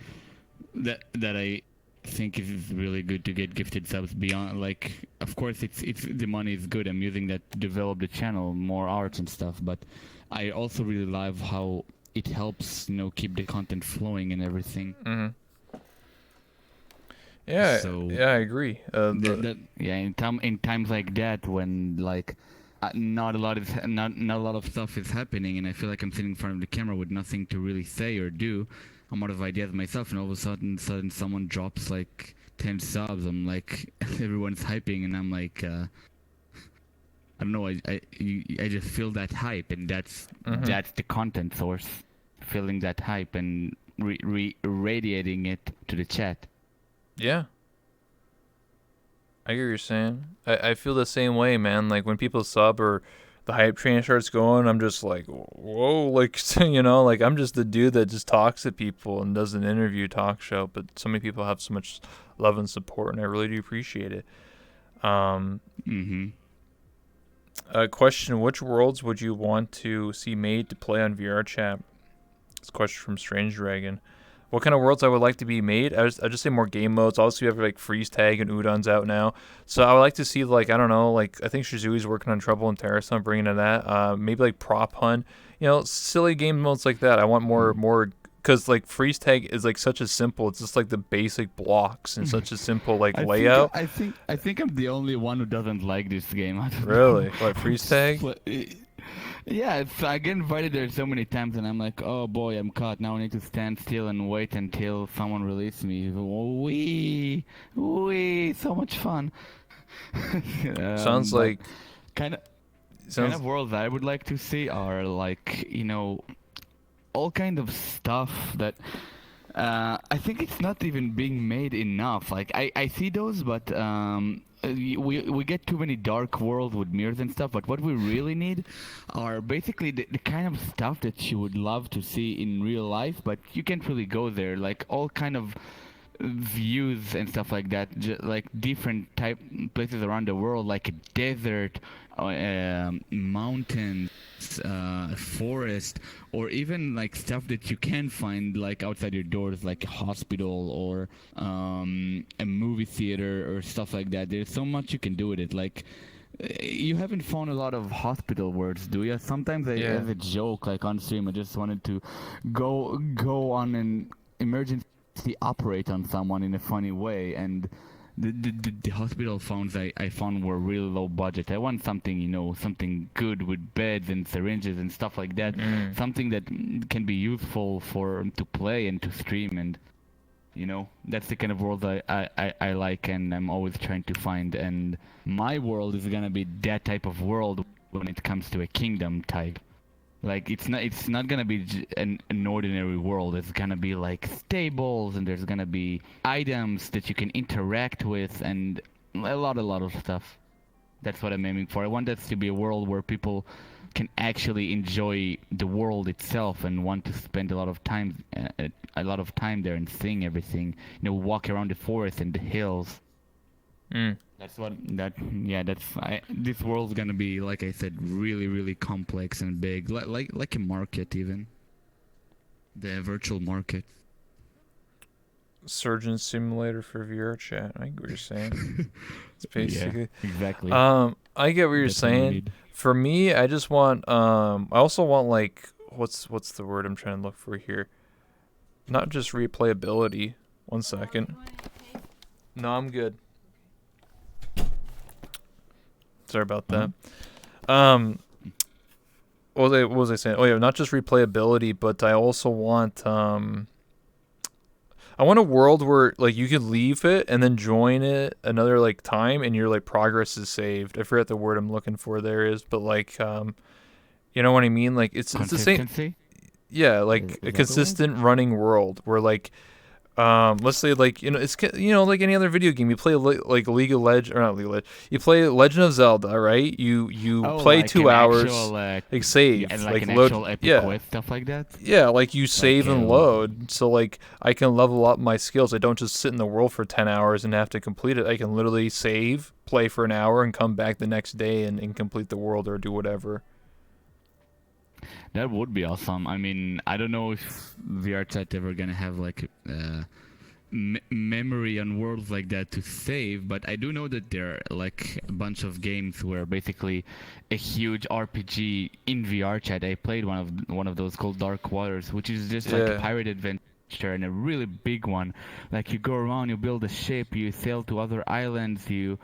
that I think it is really good to get gifted subs beyond. Like, of course, it's the money is good. I'm using that to develop the channel, more art and stuff. But I also really love how it helps, keep the content flowing and everything. Mm-hmm. Yeah, So yeah, I agree. in times like that, when like not a lot of stuff is happening, and I feel like I'm sitting in front of the camera with nothing to really say or do. I'm out of ideas myself, and all of a sudden someone drops like 10 subs. I'm like, everyone's hyping, and I'm like, I don't know. I just feel that hype, and that's the content source, feeling that hype and radiating it to the chat. Yeah. I get what you're saying. I feel the same way, man. Like when people sub or the hype train starts going, I'm just like, whoa, like, like I'm just the dude that just talks to people and does an interview talk show. But so many people have so much love and support, and I really do appreciate it. Question: which worlds would you want to see made to play on VR chat? This question from Strange Dragon. What kind of worlds I would like to be made? I'd just say more game modes. Also, you have like freeze tag and Udon's out now, so I would like to see like, I don't know, like I think Shizui's working on Trouble in Terrace. I'm bringing in that. Maybe like prop hunt. Silly game modes like that. I want more because like freeze tag is like such a simple. It's just like the basic blocks and such a simple like layout. I think I'm the only one who doesn't like this game. Really? What, freeze tag? Yeah, I get invited there so many times, and I'm like, oh boy, I'm caught. Now I need to stand still and wait until someone releases me. Wee, so much fun. Sounds like kind of worlds I would like to see are like, all kind of stuff that I think it's not even being made enough. Like I see those, but we get too many dark worlds with mirrors and stuff. But what we really need are basically the kind of stuff that you would love to see in real life, but you can't really go there. Like all kind of views and stuff like that, like different type places around the world, like a desert, mountains, forest, or even like stuff that you can find like outside your doors, like a hospital or a movie theater or stuff like that. There's so much you can do with it. Like you haven't found a lot of hospital words, do you? Sometimes as a joke, like on stream, I just wanted to go on an emergency operate on someone in a funny way, and the hospital phones I found were really low budget. I want something, something good with beds and syringes and stuff like that. Something that can be useful to play and to stream, and that's the kind of world I like, and I'm always trying to find. And my world is gonna be that type of world when it comes to a kingdom type. Like it's not gonna be an ordinary world. It's gonna be like stables, and there's gonna be items that you can interact with, and a lot of stuff. That's what I'm aiming for. I want this to be a world where people can actually enjoy the world itself and want to spend a lot of time there and seeing everything. Walk around the forest and the hills. Mm. That's what that yeah. This world's gonna be, like I said, really really complex and big, like a market even. The virtual market. Surgeon simulator for VR chat. I get what you're saying. It's basically. Yeah, exactly. I get what you're That's what we saying. need. For me, I just want I also want like what's the word I'm trying to look for here? Not just replayability. One second. No, I'm good. Sorry about that. What was I saying? Oh yeah, not just replayability, but I also want I want a world where like you could leave it and then join it another like time and your like progress is saved. I forget the word I'm looking for there is, but like you know what I mean? Like it's the same. Consistency? Yeah, Is like that a the word? consistent running world where like let's say like it's like any other video game you play like League of Legends or not League of Legends, you play Legend of Zelda, right? You Oh, play like 2 an hours actual, like save and like like an load, actual epic yeah. quest, stuff like that. Yeah, like you save and a- load, so like I can level up my skills. I don't just sit in the world for 10 hours and have to complete it. I can literally save, play for an hour, and come back the next day and complete the world or do whatever. That would be awesome. I mean, I don't know if VR chat ever gonna have like memory on worlds like that to save, but I do know that there are like a bunch of games where basically a huge RPG in VR chat. I played one of those called Dark Waters, which is just like a Yeah. pirate adventure and a really big one. Like you go around, you build a ship, you sail to other islands, you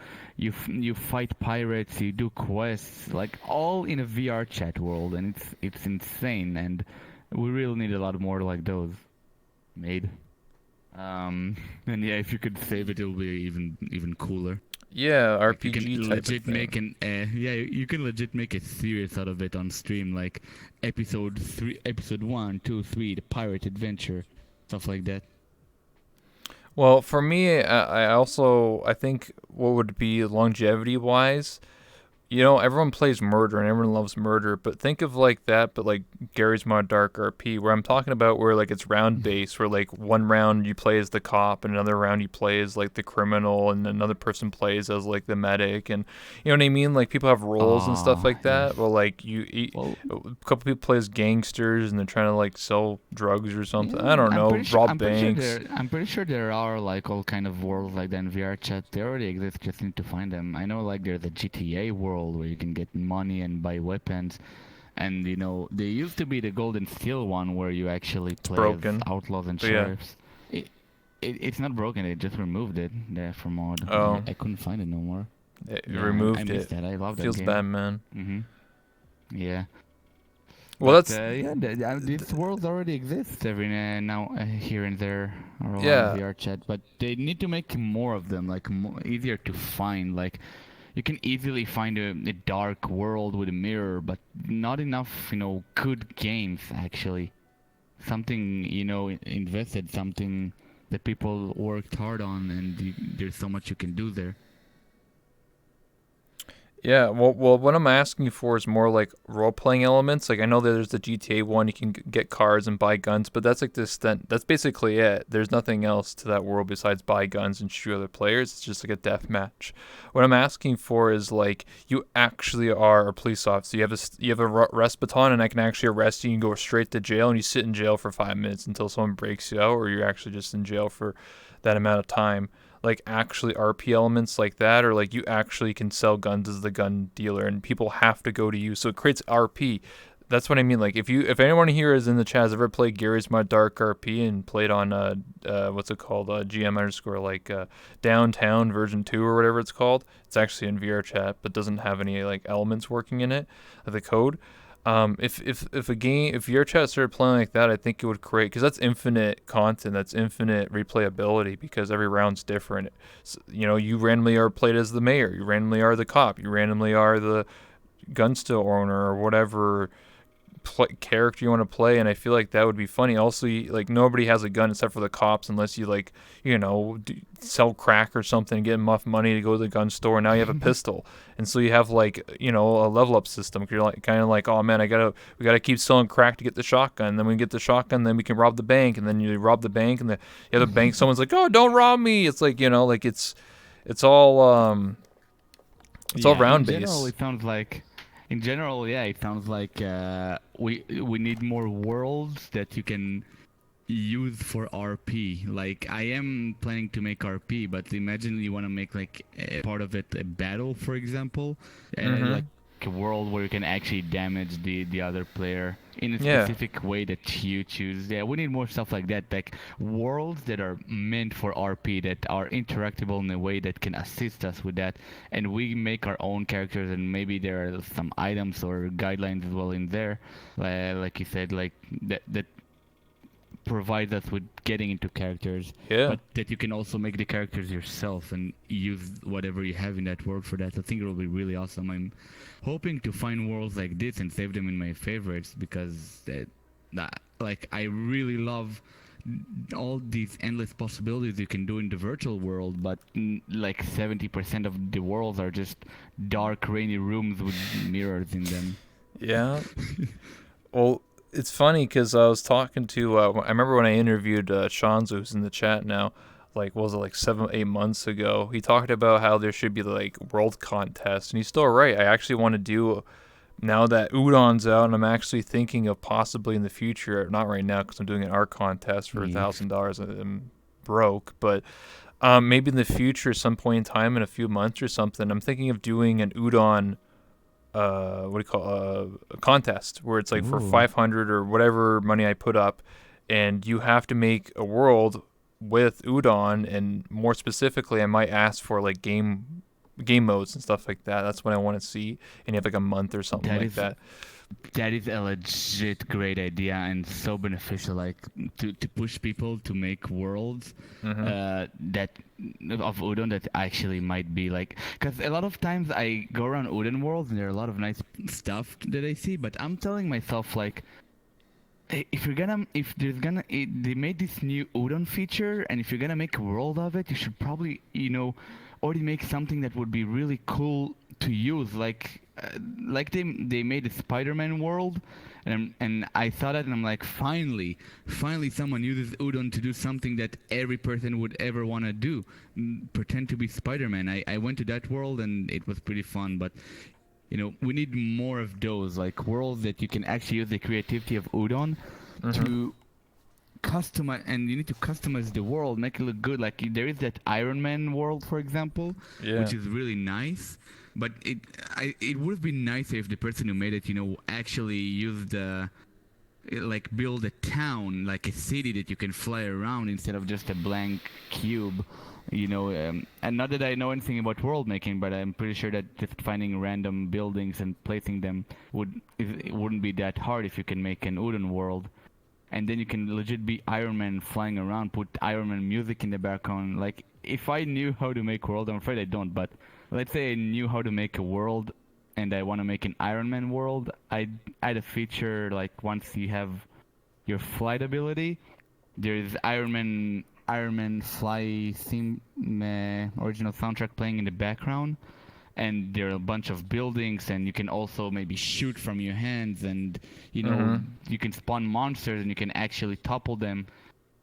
fight pirates, you do quests, like all in a VR chat world, and it's insane. And we really need a lot more like those made. And yeah, if you could save it, it'll be even cooler. Yeah, Like you RPG can type legit of thing. make you can legit make a series out of it on stream, like episode 1, 2, 3, the pirate adventure, stuff like that. Well, for me, I think what would be longevity wise, everyone plays murder and everyone loves murder, but think of like that, but like Gary's Mod Dark RP, where I'm talking about where like it's round based, where like one round you play as the cop and another round you play as like the criminal and another person plays as like the medic, and you know what I mean? Like people have roles and stuff like that. Yes. Well, like Well, a couple people play as gangsters and they're trying to like sell drugs or something. yeah, I don't know, rob banks. I'm pretty sure there are like all kind of worlds like that in VR chat. They already exist. Just need to find them. I know like there's a GTA world where you can get money and buy weapons, and there used to be the Gold and Steel one where you actually play broken. as outlaws and But yeah. sheriffs. It's not broken. They just removed it there from mod. Oh. I couldn't find it no more. It Yeah, removed I missed it. that. I love that Feels game. bad, man. Yeah. Well, But, that's this world already exists every now here and there around Yeah. VR chat, but they need to make more of them, like easier to find. Like you can easily find a dark world with a mirror, but not enough, good games actually. Something invested, something that people worked hard on, and there's so much you can do there. Yeah, well, what I'm asking for is more like role-playing elements. Like I know that there's the GTA one, you can get cars and buy guns, but that's like the extent. That's basically it. There's nothing else to that world besides buy guns and shoot other players. It's just like a death match. What I'm asking for is like you actually are a police officer. You have a arrest baton, and I can actually arrest you. You can go straight to jail, and you sit in jail for 5 minutes until someone breaks you out, or you're actually just in jail for that amount of time. Like actually RP elements like that, or like you actually can sell guns as the gun dealer and people have to go to you, so it creates RP. That's what I mean. Like if anyone here is in the chat has ever played Gary's My Dark RP and played on what's it called, GM underscore like Downtown version 2 or whatever it's called, it's actually in VR chat but doesn't have any like elements working in it, the code. If VR chat started playing like that, I think it would create, because that's infinite content, that's infinite replayability, because every round's different. So, you randomly are played as the mayor, you randomly are the cop, you randomly are the gun store owner or whatever character you want to play, and I feel like that would be funny. Also, like nobody has a gun except for the cops, unless you like sell crack or something, get enough money to go to the gun store. Now you have a pistol, and so you have like a level up system. You're like kind of like, oh man, we gotta keep selling crack to get the shotgun. Then we get the shotgun, then we can rob the bank, and then you rob the bank, and you have the bank. Someone's like, oh, don't rob me. It's like like it's all it's all round In general, based. it sounds like. In general, yeah, it sounds like we need more worlds that you can use for RP. Like I am planning to make RP, but imagine you want to make like a part of it a battle, for example, and like a world where you can actually damage the other player in a Yeah. specific way that you choose. Yeah, we need more stuff like that, like worlds that are meant for RP, that are interactable in a way that can assist us with that, and we make our own characters, and maybe there are some items or guidelines as well in there, like you said, like that provides us with getting into characters, Yeah. but that you can also make the characters yourself and use whatever you have in that world for that. I think it will be really awesome. I'm hoping to find worlds like this and save them in my favorites, because like I really love all these endless possibilities you can do in the virtual world, but like 70% of the worlds are just dark, rainy rooms with mirrors in them. Yeah. Well, it's funny because I was talking to. I remember when I interviewed Shanzo, who's in the chat now. Like, what was it, like 7, 8 months ago? He talked about how there should be like world contests, and he's still right. I actually want to do, now that Udon's out, and I'm actually thinking of possibly in the future. Not right now because I'm doing an art contest for $1,000. I'm broke, but maybe in the future, some point in time, in a few months or something, I'm thinking of doing an Udon what do you call a contest where it's like for 500 or whatever money I put up, and you have to make a world with Udon, and more specifically I might ask for like game modes and stuff like that. That's what I want to see, and you have like a month or something like that. That is a legit great idea and so beneficial, like to push people to make worlds that of Udon that actually might be like, because a lot of times I go around Udon worlds and there are a lot of nice stuff that I see, but I'm telling myself like, they made this new Udon feature, and if you're gonna make a world of it, you should probably already make something that would be really cool to use, like they made a Spider-Man world, and I saw that and I'm like, finally someone uses Udon to do something that every person would ever want to do, pretend to be Spider-Man. I went to that world and it was pretty fun, but we need more of those, like worlds that you can actually use the creativity of Udon to customize, and you need to customize the world, make it look good. Like there is that Iron Man world, for example, which is really nice. But it would have been nicer if the person who made it, actually used build a town, like a city that you can fly around instead of just a blank cube. And not that I know anything about world making, but I'm pretty sure that just finding random buildings and placing them it wouldn't be that hard if you can make an Udon world. And then you can legit be Iron Man flying around, put Iron Man music in the background. Like, if I knew how to make world, I'm afraid I don't, but let's say I knew how to make a world and I want to make an Iron Man world, I'd add a feature like once you have your flight ability, there's Iron Man fly theme original soundtrack playing in the background, and there are a bunch of buildings, and you can also maybe shoot from your hands, and you can spawn monsters and you can actually topple them.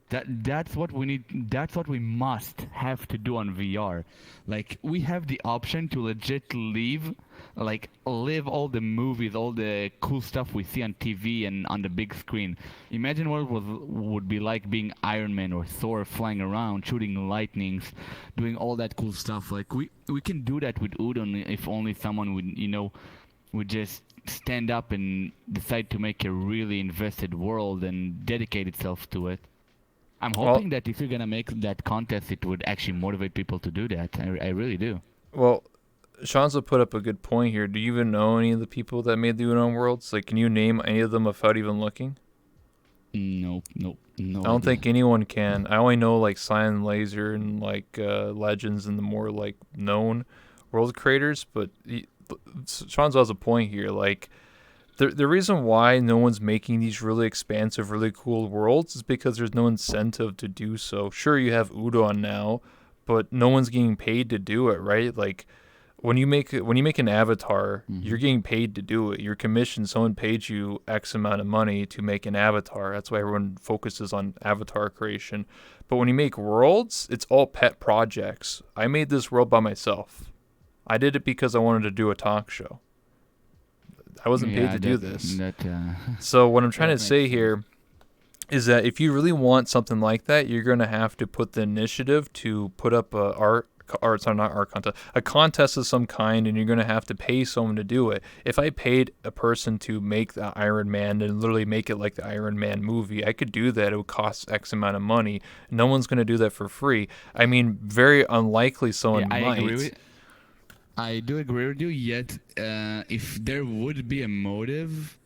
That's what we need. That's what we must have to do on VR. Like, we have the option to legit live all the movies, all the cool stuff we see on TV and on the big screen. Imagine what it would be like being Iron Man or Thor, flying around, shooting lightnings, doing all that cool stuff. Like, we can do that with Udon if only someone would just stand up and decide to make a really invested world and dedicate itself to it. I'm hoping that if you're gonna make that contest, it would actually motivate people to do that. I really do. Well, Shanzo put up a good point here. Do you even know any of the people that made the Udon worlds? Like, can you name any of them without even looking? No. I don't think anyone can. I only know like Cyan Laser and like Legends and the more like known world creators. But Shanzo has a point here. Like, the reason why no one's making these really expansive, really cool worlds is because there's no incentive to do so. Sure, you have Udon now, but no one's getting paid to do it, right? Like when you make an avatar, you're getting paid to do it. You're commissioned. Someone paid you X amount of money to make an avatar. That's why everyone focuses on avatar creation. But when you make worlds, it's all pet projects. I made this world by myself. I did it because I wanted to do a talk show. I wasn't paid to do this. So what I'm trying to say here is that if you really want something like that, you're going to have to put the initiative to put up a contest of some kind, and you're going to have to pay someone to do it. If I paid a person to make the Iron Man and literally make it like the Iron Man movie, I could do that. It would cost X amount of money. No one's going to do that for free. I mean, very unlikely someone might. I do agree with you, yet if there would be a motive,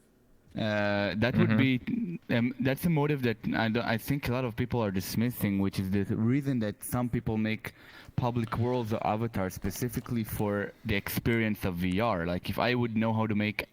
that would be that's a motive that I think a lot of people are dismissing, which is the reason that some people make public worlds or avatars specifically for the experience of VR. Like if I would know how to make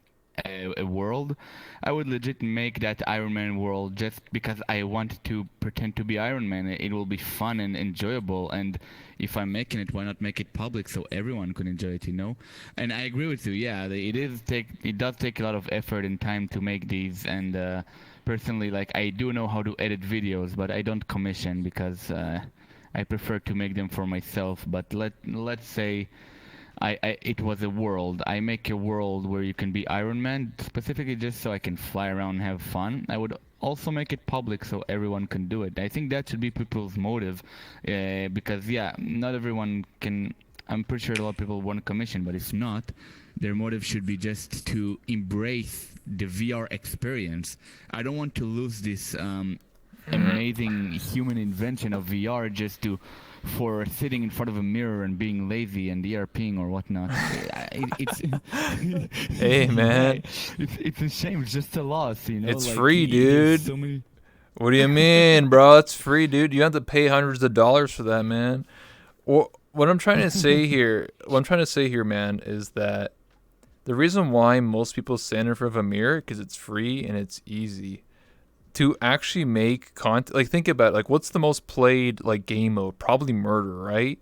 a world, I would legit make that Iron Man world just because I want to pretend to be Iron Man. It will be fun and enjoyable, and if I'm making it, why not make it public so everyone can enjoy it, you know? And I agree with you, yeah, it does take a lot of effort and time to make these, and personally, like, I do know how to edit videos, but I don't commission because I prefer to make them for myself. But let's say it was a world. I make a world where you can be Iron Man specifically just so I can fly around and have fun. I would also make it public so everyone can do it. I think that should be people's motive, because yeah, not everyone can. I'm pretty sure a lot of people want commission, but if not, their motive should be just to embrace the VR experience. I don't want to lose this amazing human invention of VR just for sitting in front of a mirror and being lazy and ERPing or whatnot. Hey man, it's a shame. It's just a loss, you know. It's like, free, dude. What do you mean, bro? It's free, dude. You have to pay hundreds of dollars for that, man. What I'm trying to say here, man, is that the reason why most people stand in front of a mirror because it's free and it's easy. To actually make content, like think about it, like what's the most played like game mode? Probably murder, right?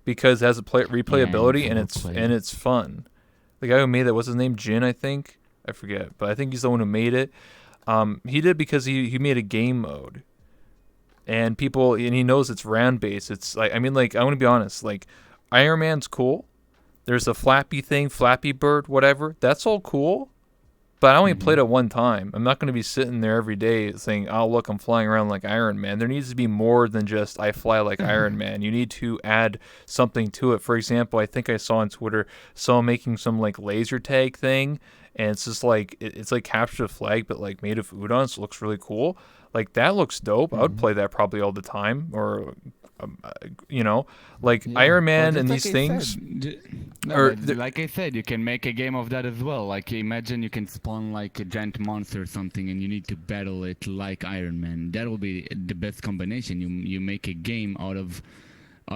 Because it has a replayability and it's fun. The guy who made that, what's his name? Jin, I think. I forget, but I think he's the one who made it. He did because he made a game mode, and he knows it's round based. It's like I want to be honest, like Iron Man's cool. There's a Flappy Bird, whatever. That's all cool. But I only played it one time. I'm not going to be sitting there every day saying, oh, look, I'm flying around like Iron Man. There needs to be more than just I fly like Iron Man. You need to add something to it. For example, I think I saw on Twitter someone making some like laser tag thing. And it's just like, it's like capture the flag, but like made of udon. So it looks really cool. Like that looks dope. I would play that probably all the time. Or, Iron Man and these things. Like I said, you can make a game of that as well. Like imagine you can spawn like a giant monster or something, and you need to battle it like Iron Man. That will be the best combination. You make a game out of.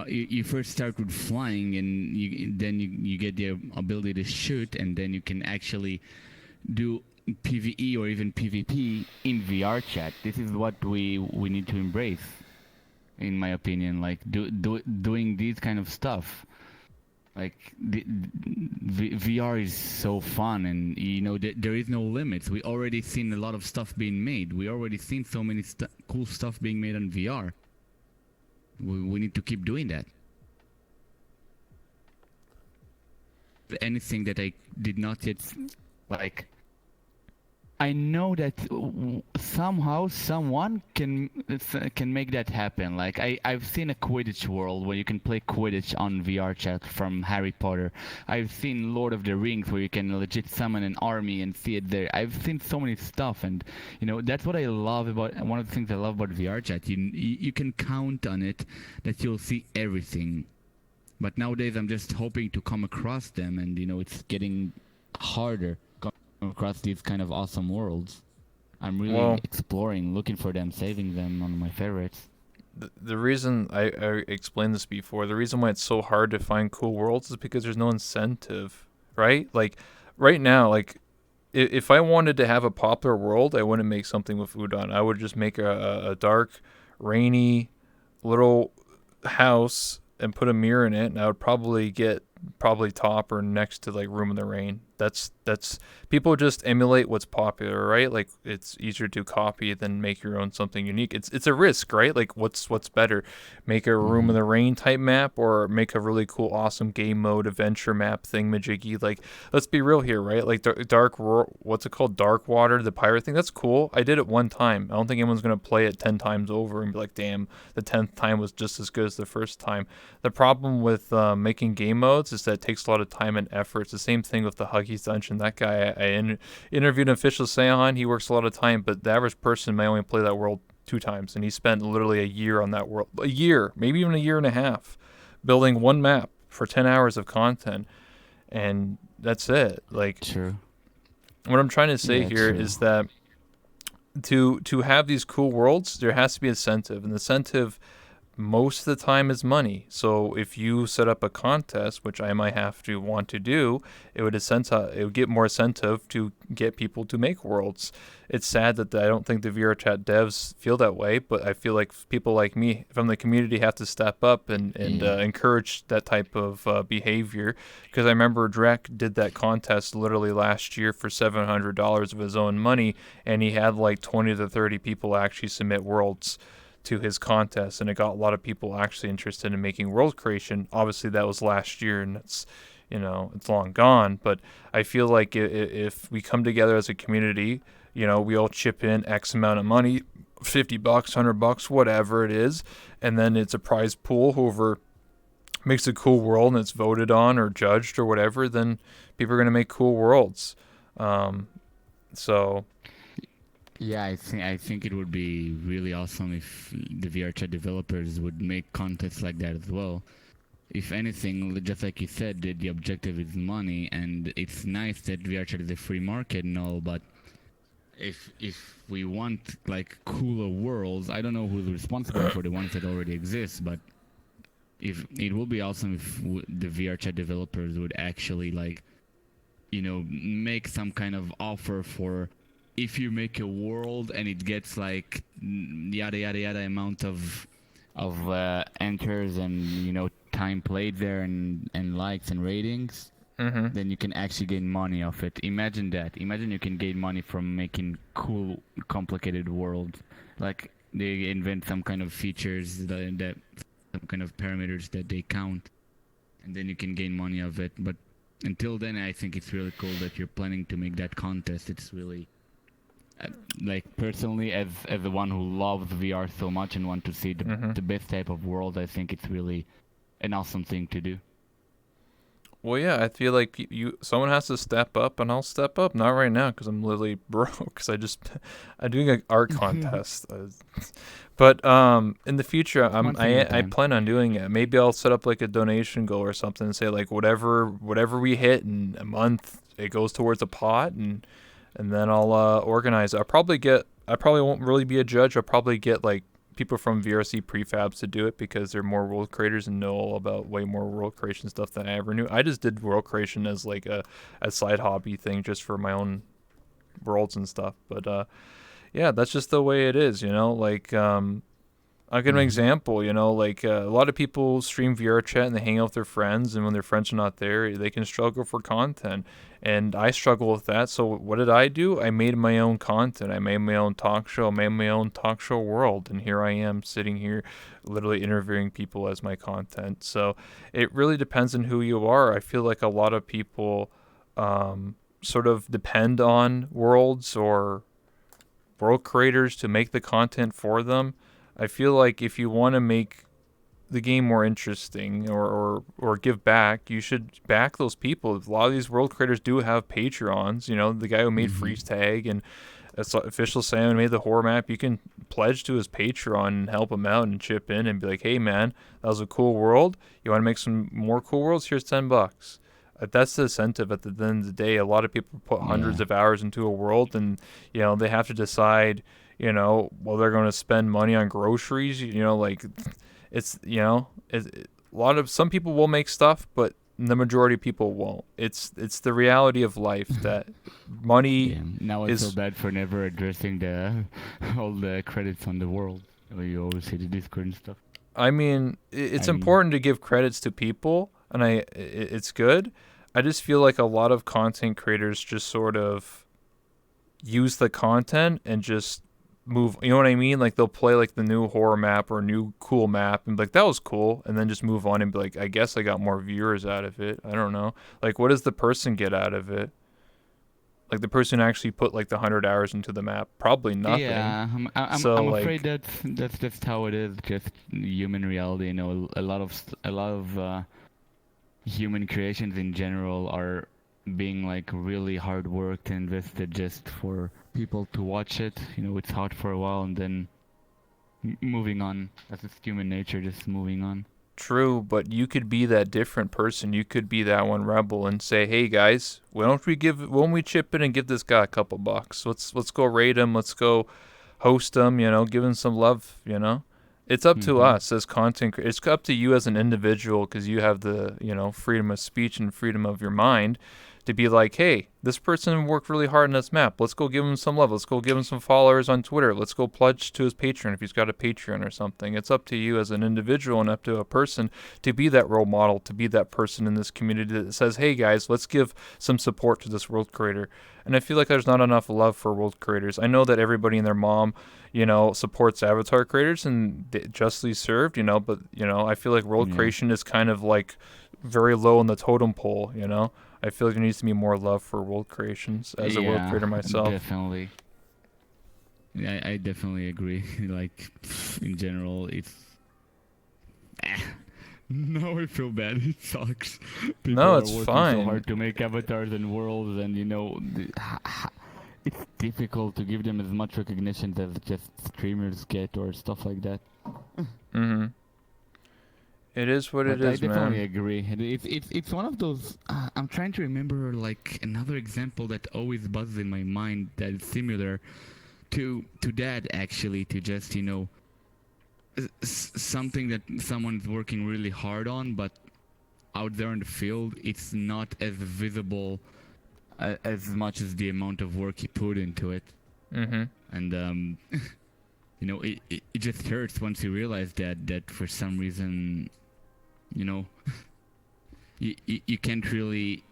You first start with flying, and then you get the ability to shoot, and then you can actually do PvE or even PvP in VR chat. This is what we need to embrace, in my opinion. Like doing these kind of stuff. Like VR is so fun, and you know there is no limits. We already seen a lot of stuff being made. We already seen so many cool stuff being made on VR. We need to keep doing that. Anything that I did not yet like. I know that somehow someone can make that happen. Like I've seen a Quidditch world where you can play Quidditch on VR chat from Harry Potter. I've seen Lord of the Rings where you can legit summon an army and see it there. I've seen so many stuff, and you know that's what I love about one of the things I love about VR chat. You can count on it that you'll see everything. But nowadays I'm just hoping to come across them, and you know it's getting harder. Across these kind of awesome worlds. I'm really exploring, looking for them, saving them, one of my favorites. The reason I explained this before, the reason why it's so hard to find cool worlds is because there's no incentive, right? Like right now, like if I wanted to have a popular world, I wouldn't make something with udon. I would just make a dark, rainy little house and put a mirror in it, and I would probably get probably top or next to like Room in the Rain. That's people just emulate what's popular, right? Like it's easier to copy than make your own something unique. It's a risk, right? Like what's better, make a Room in Mm-hmm. the Rain type map or make a really cool, awesome game mode adventure map thing, majiggy. Like let's be real here, right? Like what's it called, Dark Water, the pirate thing. That's cool. I did it one time. I don't think anyone's gonna play it 10 times over and be like, damn, the 10th time was just as good as the first time. The problem with making game modes is that it takes a lot of time and effort. It's the same thing with the Huggies Dungeon. That guy, interviewed an official Seon. He works a lot of time, but the average person may only play that world 2 times, and he spent literally a year on that world. A year, maybe even a year and a half, building one map for 10 hours of content, and that's it. Like, True. what I'm trying to say Yeah, here true. is that to have these cool worlds, there has to be incentive, and the incentive most of the time is money. So if you set up a contest, which I might have to want to do, it would get more incentive to get people to make worlds. It's sad that I don't think the VR chat devs feel that way, but I feel like people like me from the community have to step up and Yeah. encourage that type of behavior. Because I remember Drek did that contest literally last year for $700 of his own money, and he had like 20 to 30 people actually submit worlds to his contest, and it got a lot of people actually interested in making world creation. Obviously, that was last year, and it's long gone. But I feel like if we come together as a community, we all chip in X amount of money, $50, $100, whatever it is, and then it's a prize pool. Whoever makes a cool world and it's voted on or judged or whatever, then people are gonna make cool worlds. Um, so Yeah, I think it would be really awesome if the VR chat developers would make contests like that as well. If anything, just like you said, the objective is money, and it's nice that VR chat is a free market and all, but if we want like cooler worlds, I don't know who's responsible for the ones that already exist, but if it would be awesome if the VR chat developers would actually like make some kind of offer for if you make a world and it gets like yada yada yada amount of enters and time played there and likes and ratings, hmm then you can actually gain money off it. Imagine that. Imagine you can gain money from making cool, complicated worlds. Like they invent some kind of features that some kind of parameters that they count, and then you can gain money of it. But until then, I think it's really cool that you're planning to make that contest. It's really uh, like personally, as the one who loves VR so much and want to see hmm the best type of world, I think it's really an awesome thing to do. Well, yeah, I feel like someone has to step up, and I'll step up. Not right now because I'm literally broke. Because I'm doing an art contest. But in the future, One thing at a I time. plan on doing it. Maybe I'll set up like a donation goal or something, and say like whatever we hit in a month, it goes towards a pot, and then I'll organize. I probably won't really be a judge. I'll probably get like people from VRC prefabs to do it because they're more world creators and know all about way more world creation stuff than I ever knew. I just did world creation as like a side hobby thing just for my own worlds and stuff. But yeah, that's just the way it is, like I'll give an Hmm. example, like a lot of people stream VR chat and they hang out with their friends, and when their friends are not there, they can struggle for content. And I struggle with that. So what did I do? I made my own content. I made my own talk show. I made my own talk show world. And here I am sitting here literally interviewing people as my content. So it really depends on who you are. I feel like a lot of people sort of depend on worlds or world creators to make the content for them. I feel like if you want to make the game more interesting or give back, you should back those people. A lot of these world creators do have Patreons. The guy who made Hmm. Freeze Tag and official Sam made the horror map. You can pledge to his Patreon and help him out and chip in and be like, hey man, that was a cool world. You want to make some more cool worlds? Here's $10. That's the incentive at the end of the day. A lot of people put hundreds Yeah. of hours into a world, and they have to decide, well, they're going to spend money on groceries. Like it's a lot of some people will make stuff, but the majority of people won't. It's the reality of life that money Yeah. Now I feel is. bad for never addressing the all the credits on the world. You always say the Discord and stuff. I mean, it's I mean, important to give credits to people, and it's good. I just feel like a lot of content creators just sort of use the content and just move. You know what I mean? Like they'll play like the new horror map or new cool map and be like, that was cool, and then just move on and be like, I guess I got more viewers out of it. I don't know. Like, what does the person get out of it? Like the person who actually put like the 100 hours into the map, probably nothing. yeah, So I'm like, afraid that's just how it is. Just human reality. You know, a lot of human creations in general are being like really hard worked and invested just for people to watch it. You know, it's hot for a while and then moving on. That's just human nature, just moving on. true, but you could be that different person. You could be that one rebel and say, "Hey guys, why don't we chip in and give this guy a couple bucks? Let's go raid him. Let's go host him. You know, give him some love. You know, it's up to Mhm. us as It's up to you as an individual because you have the freedom of speech and freedom of your mind to be like, hey, this person worked really hard on this map. Let's go give him some love. Let's go give him some followers on Twitter. Let's go pledge to his Patreon if he's got a Patreon or something. It's up to you as an individual and up to a person to be that role model, to be that person in this community that says, hey guys, let's give some support to this world creator. And I feel like there's not enough love for world creators. I know that everybody and their mom, supports avatar creators and justly served, but, I feel like world Yeah. creation is kind of like very low on the totem pole. I feel like there needs to be more love for world creations as a world creator myself. Definitely. Yeah, I definitely agree. Like, in general, it's. No, I feel bad. It sucks. People No, are it's working fine. so hard to make avatars and worlds, and it's difficult to give them as much recognition as just streamers get or stuff like that. Mm-hmm. It is what But it I is, definitely man. agree. It's one of those. I'm trying to remember like another example that always buzzes in my mind that is similar to that actually. To just something that someone's working really hard on, but out there in the field, it's not as visible as much as the amount of work he put into it. Mm-hmm. And it just hurts once you realize that for some reason, you can't really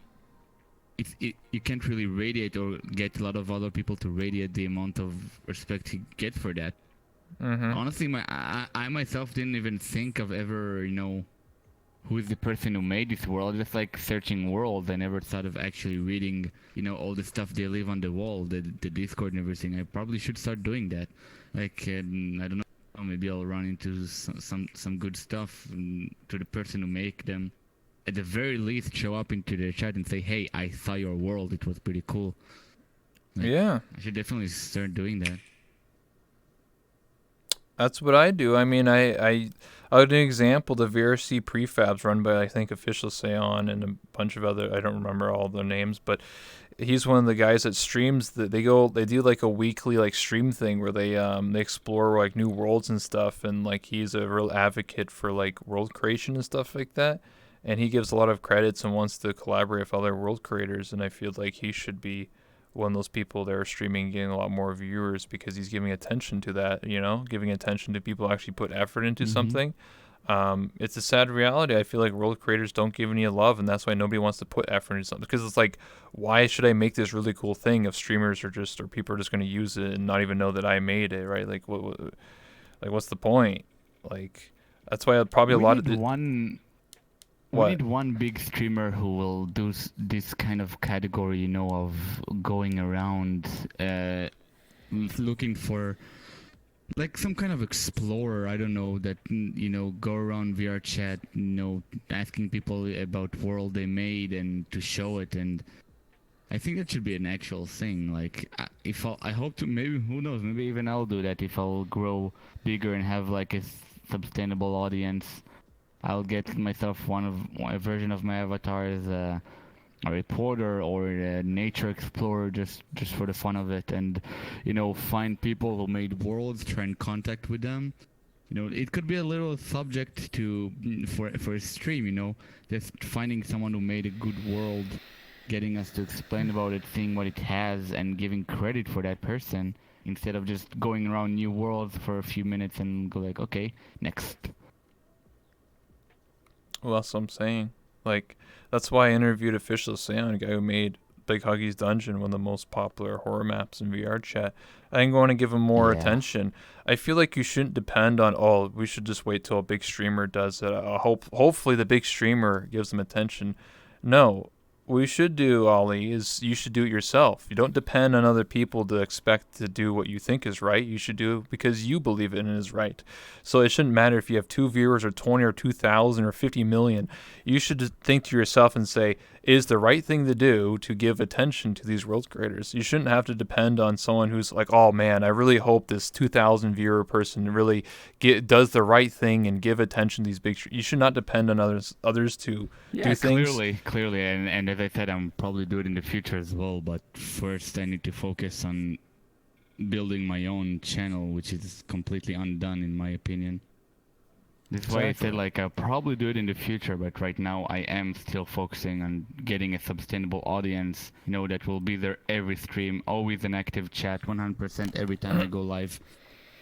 you can't really radiate or get a lot of other people to radiate the amount of respect he gets for that. Mm-hmm. Honestly, I myself didn't even think of ever who is the person who made this world. Just like searching worlds, I never thought of actually reading all the stuff they leave on the wall, the Discord and everything. I probably should start doing that. Like I don't know, maybe I'll run into some good stuff to the person who make them. At the very least, show up into the chat and say, "Hey, I saw your world. It was pretty cool." Like, Yeah. I should definitely start doing that. That's what I do. I mean, I'll give an example. The VRC prefabs run by, I think, Official Seon and a bunch of other, I don't remember all their names, but he's one of the guys that streams that they do like a weekly like stream thing where they explore like new worlds and stuff, and like he's a real advocate for like world creation and stuff like that. And he gives a lot of credits and wants to collaborate with other world creators, and I feel like he should be one of those people that are streaming getting a lot more viewers because he's giving attention to that, giving attention to people who actually put effort into something. It's a sad reality. I feel like world creators don't give any love, and that's why nobody wants to put effort into something. Because it's like, why should I make this really cool thing if streamers or people are just going to use it and not even know that I made it, right? Like, what's the point? Like, that's why probably a lot of We need one big streamer who will do this kind of category, of going around looking for like some kind of explorer, I don't know, that go around VR chat, asking people about world they made and to show it. And I think that should be an actual thing. Like I hope to, maybe, who knows, maybe even I'll do that if I'll grow bigger and have like a sustainable audience. I'll get myself a version of my avatar as a reporter or a nature explorer, just for the fun of it, and find people who made worlds, try and contact with them, It could be a little subject to for a stream. Just finding someone who made a good world, getting us to explain about it, seeing what it has, and giving credit for that person instead of just going around new worlds for a few minutes and go like, okay, next. Well, that's what I'm saying. Like, that's why I interviewed Official Sound, a guy who made Big Huggy's Dungeon, one of the most popular horror maps in VR chat. I think I want to give him more Yeah. attention. I feel like you shouldn't depend on, oh, we should just wait till a big streamer does it. Hopefully the big streamer gives them attention. No, what you should do, Ollie, is you should do it yourself. You don't depend on other people to expect to do what you think is right. You should do it because you believe it and it is right. So it shouldn't matter if you have 2 viewers or 20 or 2,000 or 50 million. You should just think to yourself and say, is the right thing to do to give attention to these world creators. You shouldn't have to depend on someone who's like, oh man, I really hope this 2,000 viewer person really does the right thing and give attention to these big. You should not depend on others to do things. Clearly, and as I said, I'm probably do it in the future as well. But first, I need to focus on building my own channel, which is completely undone in my opinion. This is why I said like I'll probably do it in the future, but right now I am still focusing on getting a sustainable audience, that will be there every stream, always an active chat, 100% every time I go live.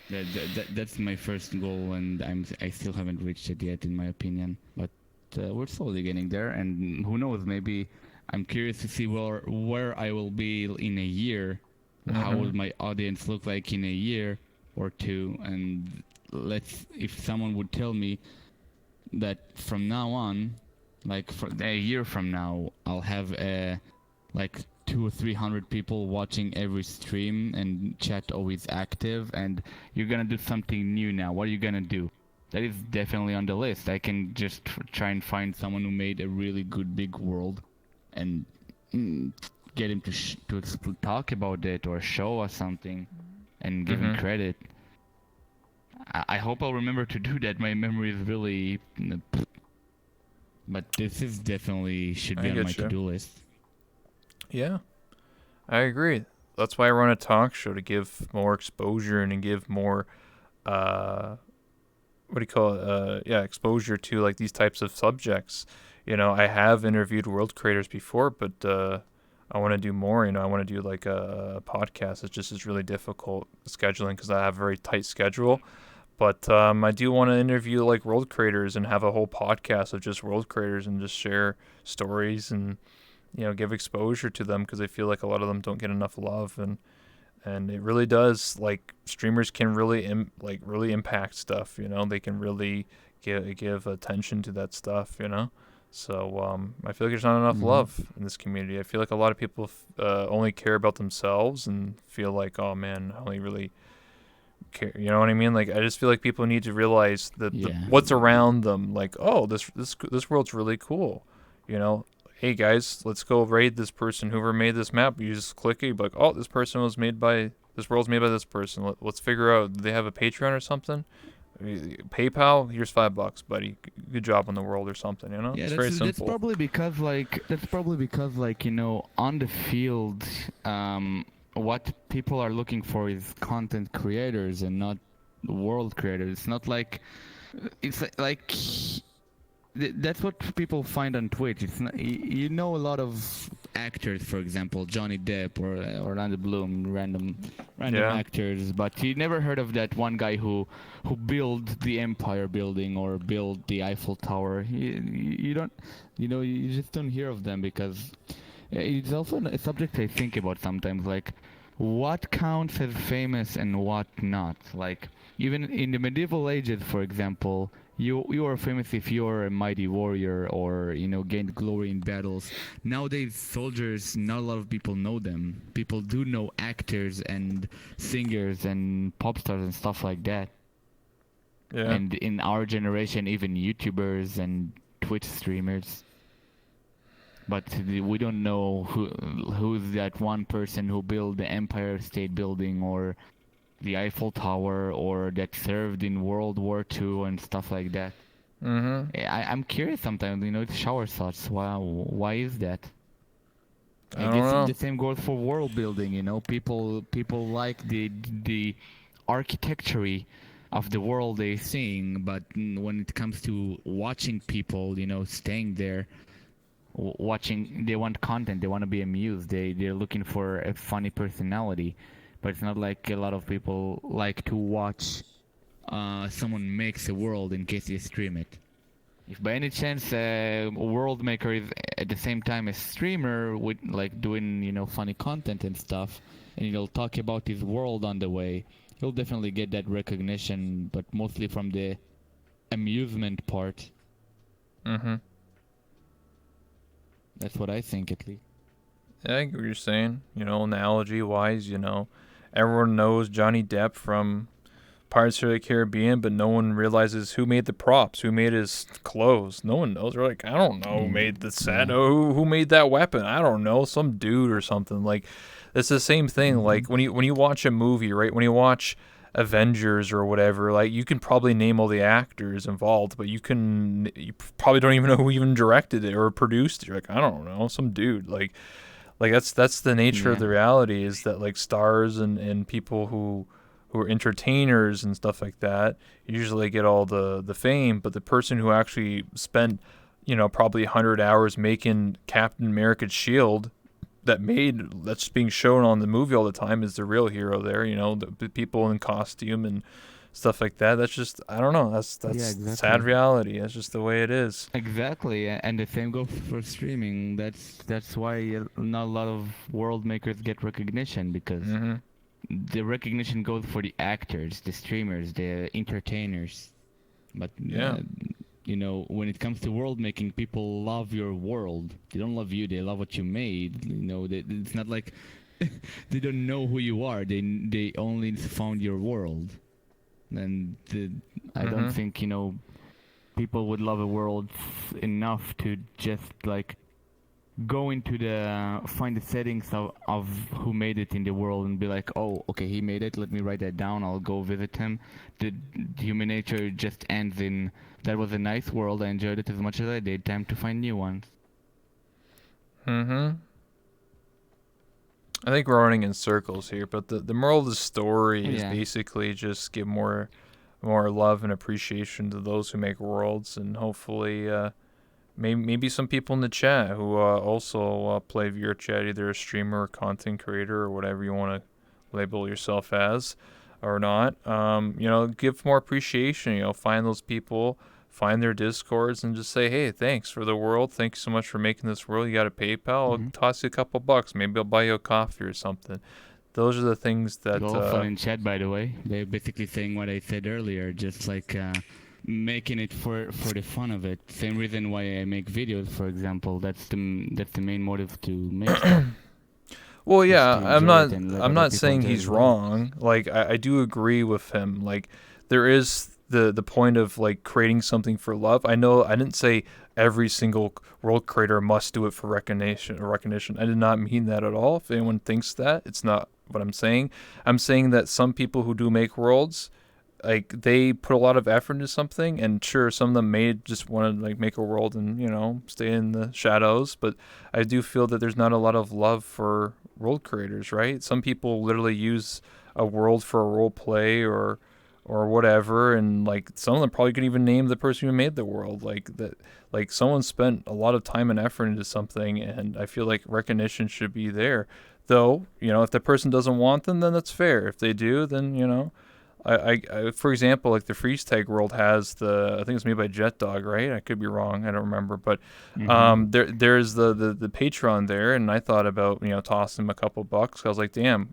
That's my first goal, and I still haven't reached it yet, in my opinion. But we're slowly getting there, and who knows? Maybe I'm curious to see where I will be in a year. How will my audience look like in a year or two? And if someone would tell me that from now on, like for a year from now, I'll have like 200 or 300 people watching every stream and chat always active, and you're gonna do something new now. What are you gonna do? That is definitely on the list. I can just try and find someone who made a really good big world, and get him to talk about it or show us something, and give him credit. I hope I'll remember to do that. My memory is really... But this is definitely should be on my to-do list. Yeah, I agree. That's why I run a talk show, to give more exposure and to give more, exposure to like these types of subjects. I have interviewed world creators before, but I want to do more. I want to do like a podcast. It just is really difficult scheduling because I have a very tight schedule. But I do want to interview like world creators and have a whole podcast of just world creators and just share stories and give exposure to them, because I feel like a lot of them don't get enough love, and it really does. Like, streamers can really really impact stuff. They can really give attention to that stuff. So I feel like there's not enough love in this community. I feel like a lot of people only care about themselves and feel like, oh man, I only really care. You know what I mean? Like, I just feel like people need to realize that what's around them. Like, oh, this world's really cool. Hey guys, let's go raid this person. Whoever made this map, you just click it. You're like, oh, this world's made by this person. Let's figure out, do they have a Patreon or something? PayPal, here's $5, buddy. Good job on the world or something. Yeah, it's very simple. That's probably because on the field, what people are looking for is content creators and not world creators. It's not like that's what people find on Twitch. It's not, a lot of actors, for example, Johnny Depp or Orlando Bloom, random actors, but you never heard of that one guy who built the Empire Building or built the Eiffel Tower. You don't, you just don't hear of them, because it's also a subject I think about sometimes, like what counts as famous and what not. Like, even in the medieval ages, for example, you are famous if you're a mighty warrior or gained glory in battles. Nowadays, soldiers, not a lot of people know them. People do know actors and singers and pop stars and stuff like that. Yeah. And in our generation, even YouTubers and Twitch streamers. But we don't know who's that one person who built the Empire State Building or the Eiffel Tower, or that served in World War II and stuff like that. I'm curious sometimes, it's shower thoughts. Wow, why is that? I guess the same goes for world building. People like the architecture of the world they're seeing, but when it comes to watching people, staying there, watching, they want content, they want to be amused, they're looking for a funny personality, but it's not like a lot of people like to watch someone makes a world in case they stream it. If by any chance a world maker is at the same time a streamer with like doing funny content and stuff, and he'll talk about his world on the way, he'll definitely get that recognition, but mostly from the amusement part. Mm-hmm. That's what I think, at least. Yeah, I get what you're saying. Analogy wise, everyone knows Johnny Depp from Pirates of the Caribbean, but no one realizes who made the props, who made his clothes. No one knows. They're like, I don't know who made the set. Yeah. Oh, who made that weapon? I don't know. Some dude or something. Like, it's the same thing. Like when you watch a movie, right? When you watch Avengers or whatever, like you can probably name all the actors involved, but you probably don't even know who even directed it or produced it. You're like, I don't know, some dude. Like that's the nature of Yeah. the reality, is that like stars and people who are entertainers and stuff like that usually get all the fame, but the person who actually spent probably 100 hours making Captain America's shield that's being shown on the movie all the time is the real hero there. The people in costume and stuff like that. That's just, I don't know, that's Yeah, exactly. sad reality. That's just the way it is. Exactly, and the same goes for streaming. That's why not a lot of world makers get recognition, because Mm-hmm. the recognition goes for the actors, the streamers, the entertainers. But Yeah. when it comes to world making, people love your world. They don't love you. They love what you made. It's not like they don't know who you are. They only found your world, and I don't Mhm. think people would love a world enough to just like go into find the settings of who made it in the world and be like, oh, okay, he made it, let me write that down, I'll go visit him. The human nature just ends in, that was a nice world, I enjoyed it as much as I did, time to find new ones. Mm-hmm. I think we're running in circles here, but the moral of the story is Yeah. basically just give more love and appreciation to those who make worlds, and hopefully maybe some people in the chat who also play VR chat, either a streamer or content creator or whatever you want to label yourself as or not. Give more appreciation. Find those people, find their discords, and just say, hey, thanks for the world. Thanks so much for making this world. You got a PayPal? I'll Mhm. toss you a couple bucks. Maybe I'll buy you a coffee or something. Those are the things that. Also in chat, by the way, they're basically saying what I said earlier, just like making it for the fun of it. Same reason why I make videos, for example. That's the main motive to make stuff. Well, Just yeah, to I'm enjoy not. it and let I'm other not people saying enjoy he's as well. wrong. Like, I do agree with him. Like, there is the point of like creating something for love. I know. I didn't say every single world creator must do it for recognition. I did not mean that at all. If anyone thinks that, it's not what I'm saying. I'm saying that some people who do make worlds, like they put a lot of effort into something, and sure, some of them may just want to like make a world and stay in the shadows, but I do feel that there's not a lot of love for world creators, right? Some people literally use a world for a role play or whatever, and like some of them probably could even name the person who made the world. Like someone spent a lot of time and effort into something, and I feel like recognition should be there. Though, if the person doesn't want them, then that's fair. If they do, then I for example, like the freeze tag world has I think it's made by Jet Dog, right? I could be wrong, I don't remember, but Mhm. there's the Patreon there, and I thought about tossing him a couple bucks. I was like, damn,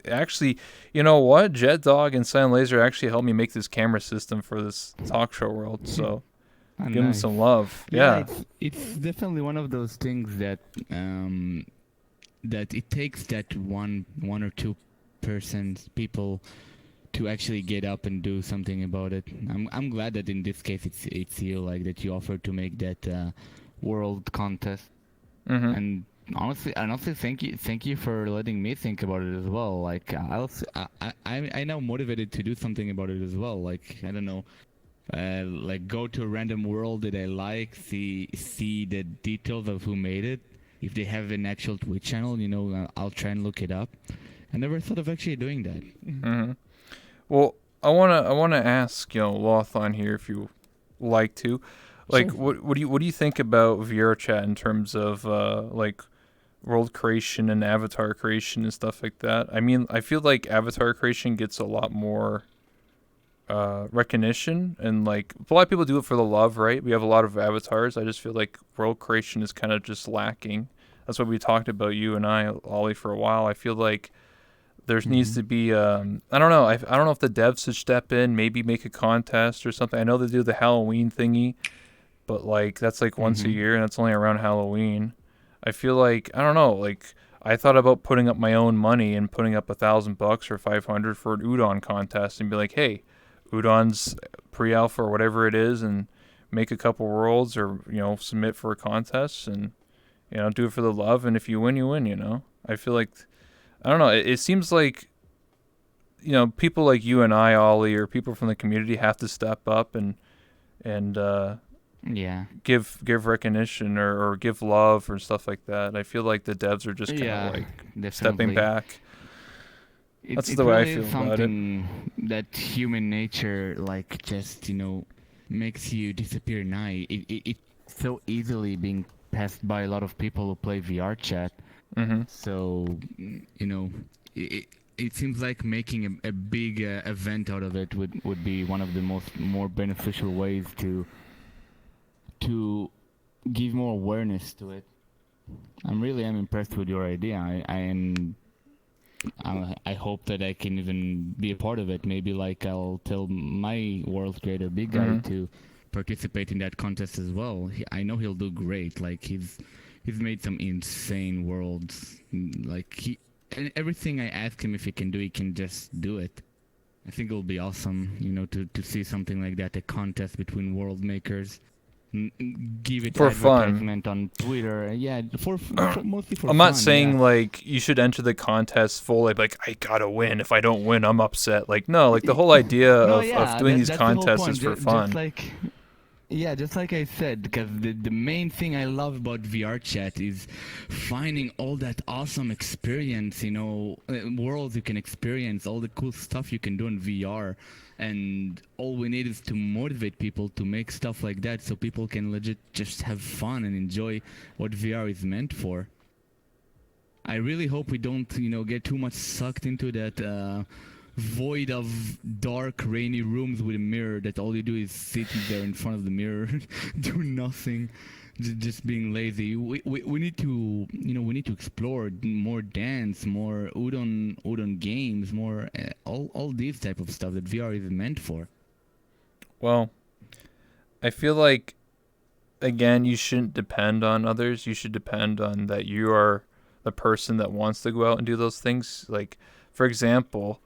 actually, you know what? Jet Dog and Silent Laser actually helped me make this camera system for this talk show world, so Ah, give him nice. some love. Yeah, Yeah. it's definitely one of those things that that it takes that one or two people to actually get up and do something about it. I'm glad that in this case it's you, like that you offered to make that world contest. Mhm. And honestly, thank you for letting me think about it as well. Like I now motivated to do something about it as well. Like I don't know, like go to a random world that I like, see the details of who made it. If they have an actual Twitch channel, I'll try and look it up. I never thought of actually doing that. Mhm. Well, I wanna ask, Lothon here if you like to. Like, Sure. what do you think about VRChat in terms of like world creation and avatar creation and stuff like that? I mean, I feel like avatar creation gets a lot more recognition, and like a lot of people do it for the love, right? We have a lot of avatars. I just feel like world creation is kind of just lacking. That's what we talked about, you and I, Ollie, for a while. I feel like there needs Mm-hmm. to be I don't know. I don't know if the devs should step in, maybe make a contest or something. I know they do the Halloween thingy, but like that's like once a Mm-hmm. year and it's only around Halloween. I feel like I don't know. Like I thought about putting up my own money and putting up $1,000 or 500 for an udon contest and be like, hey, udon's pre-alpha or whatever it is, and make a couple worlds or submit for a contest and do it for the love. And if you win, you win. I feel like I don't know. It seems like people like you and I, Ollie, or people from the community have to step up and Yeah. give recognition or give love or stuff like that. I feel like the devs are just kind of Yeah, like stepping definitely. back. It That's the it way I really feel is about it. something that human nature like just makes you disappear now. It's so easily being passed by a lot of people who play VR chat. Hmm. So it it seems like making a big event out of it would be one of the more beneficial ways to give more awareness to it. I'm impressed with your idea. I hope that I can even be a part of it. Maybe like I'll tell my world creator, big guy, Hmm. to participate in that contest as well. I know he'll do great. Like he's made some insane worlds. Like and everything I ask him if he can do, he can just do it. I think it'll be awesome, to see something like that, a contest between world makers. Give it For fun. advertisement on Twitter. Yeah, mostly for I'm not fun. Yeah. saying like you should enter the contest fully like I gotta win. If I don't win, I'm upset. Like no, like the whole idea No, of yeah, doing these that's the whole contests is point. for Just fun. like, yeah, just like I said, because the main thing I love about VR chat is finding all that awesome experience, worlds you can experience, all the cool stuff you can do in VR. And all we need is to motivate people to make stuff like that so people can legit just have fun and enjoy what VR is meant for. I really hope we don't, get too much sucked into that void of dark, rainy rooms with a mirror that all you do is sit there in front of the mirror, do nothing, just being lazy. We need to, we need to explore more dance, more udon games, more all these type of stuff that VR is meant for. Well, I feel like again, you shouldn't depend on others. You should depend on that you are the person that wants to go out and do those things. Like, for example,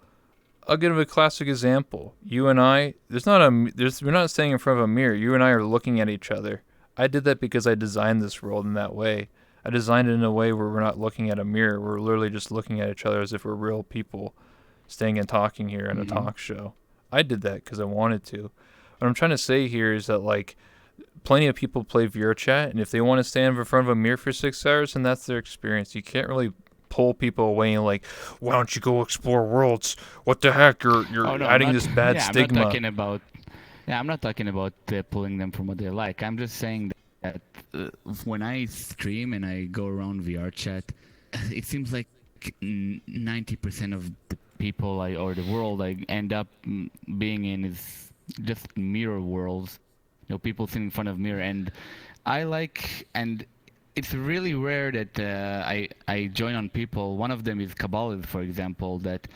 I'll give a classic example. You and I, we're not standing in front of a mirror. You and I are looking at each other. I did that because I designed this world in that way. I designed it in a way where we're not looking at a mirror. We're literally just looking at each other as if we're real people staying and talking here in a Mm-hmm. talk show. I did that because I wanted to. What I'm trying to say here is that, like, plenty of people play VRChat, and if they want to stand in front of a mirror for 6 hours, then that's their experience. You can't really pull people away and like, why don't you go explore worlds? What the heck? You're Oh no, I'm adding not. this bad Yeah, I'm not stigma. talking about. Yeah, I'm not talking about pulling them from what they like. I'm just saying that when I stream and I go around VR chat, it seems like 90% of the people or the world I end up being in is just mirror worlds. People sitting in front of mirror, and I like and. It's really rare that I join on people. One of them is Kabbalah, for example, that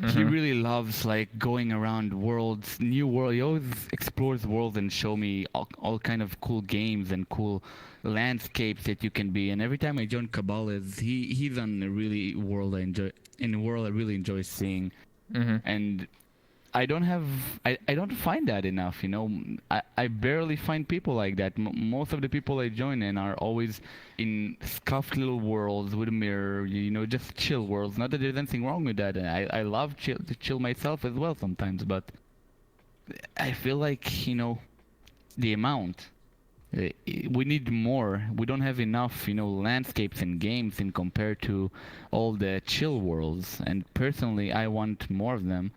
he Hmm. really loves like going around worlds, new world. He always explores worlds and show me all kind of cool games and cool landscapes that you can be. And every time I join Kabbalah, he's on a really world I enjoy, in a world I really enjoy seeing. Hmm. And I don't find that enough. I barely find people like that. Most of the people I join in are always in scuffed little worlds with a mirror, just chill worlds. Not that there's anything wrong with that. I love to chill myself as well sometimes, but I feel like, the amount. We need more. We don't have enough, landscapes and games in compared to all the chill worlds. And personally, I want more of them.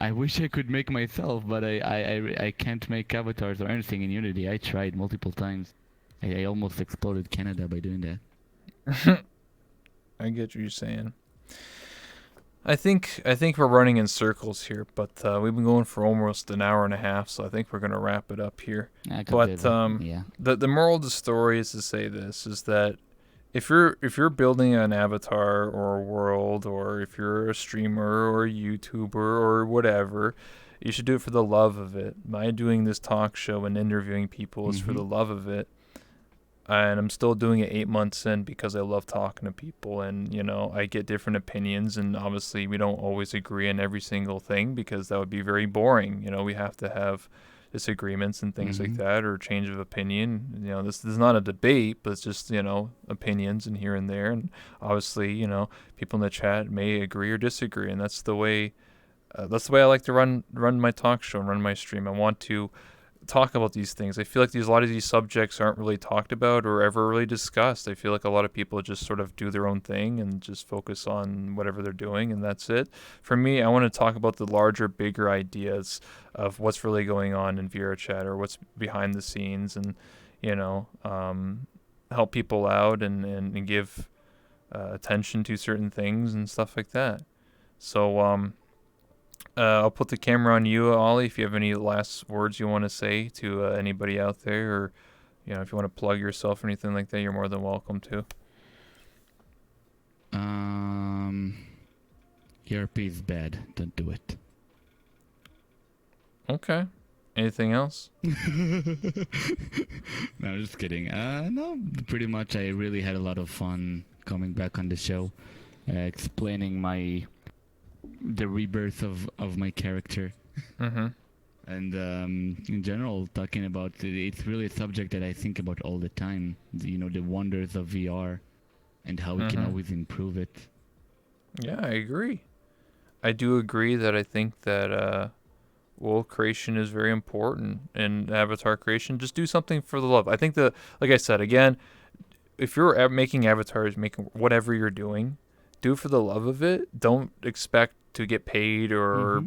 I wish I could make myself, but I can't make avatars or anything in Unity. I tried multiple times. I almost exploded Canada by doing that. I get what you're saying. I think we're running in circles here, but we've been going for almost an hour and a half, so I think we're gonna wrap it up here. But Yeah. the moral of the story is to say this is that if you're building an avatar or a world, or if you're a streamer or a YouTuber or whatever, you should do it for the love of it. My doing this talk show and interviewing people is for the love of it. And I'm still doing it 8 months in because I love talking to people, and I get different opinions, and obviously we don't always agree on every single thing because that would be very boring. We have to have disagreements and things like that, or change of opinion. This is not a debate, but it's just opinions and here and there, and obviously people in the chat may agree or disagree, and that's the way I like to run my talk show and run my stream. I want to talk about these things. I feel like a lot of these subjects aren't really talked about or ever really discussed. I feel like a lot of people just sort of do their own thing and just focus on whatever they're doing, and that's it. For me, I want to talk about the larger, bigger ideas of what's really going on in VRChat, or what's behind the scenes, and help people out and give attention to certain things and stuff like that. So I'll put the camera on you, Ollie, if you have any last words you want to say to anybody out there, or if you want to plug yourself or anything like that, you're more than welcome to. ERP is bad. Don't do it. Okay. Anything else? No, just kidding. No, pretty much. I really had a lot of fun coming back on the show, explaining the rebirth of my character. And in general, talking about it's really a subject that I think about all the time. The wonders of VR and how we can always improve it. Yeah, I agree. I do agree that I think that world creation is very important, and avatar creation. Just do something for the love. I think like I said again, if you're making avatars, making whatever you're doing, do it for the love of it. Don't expect to get paid or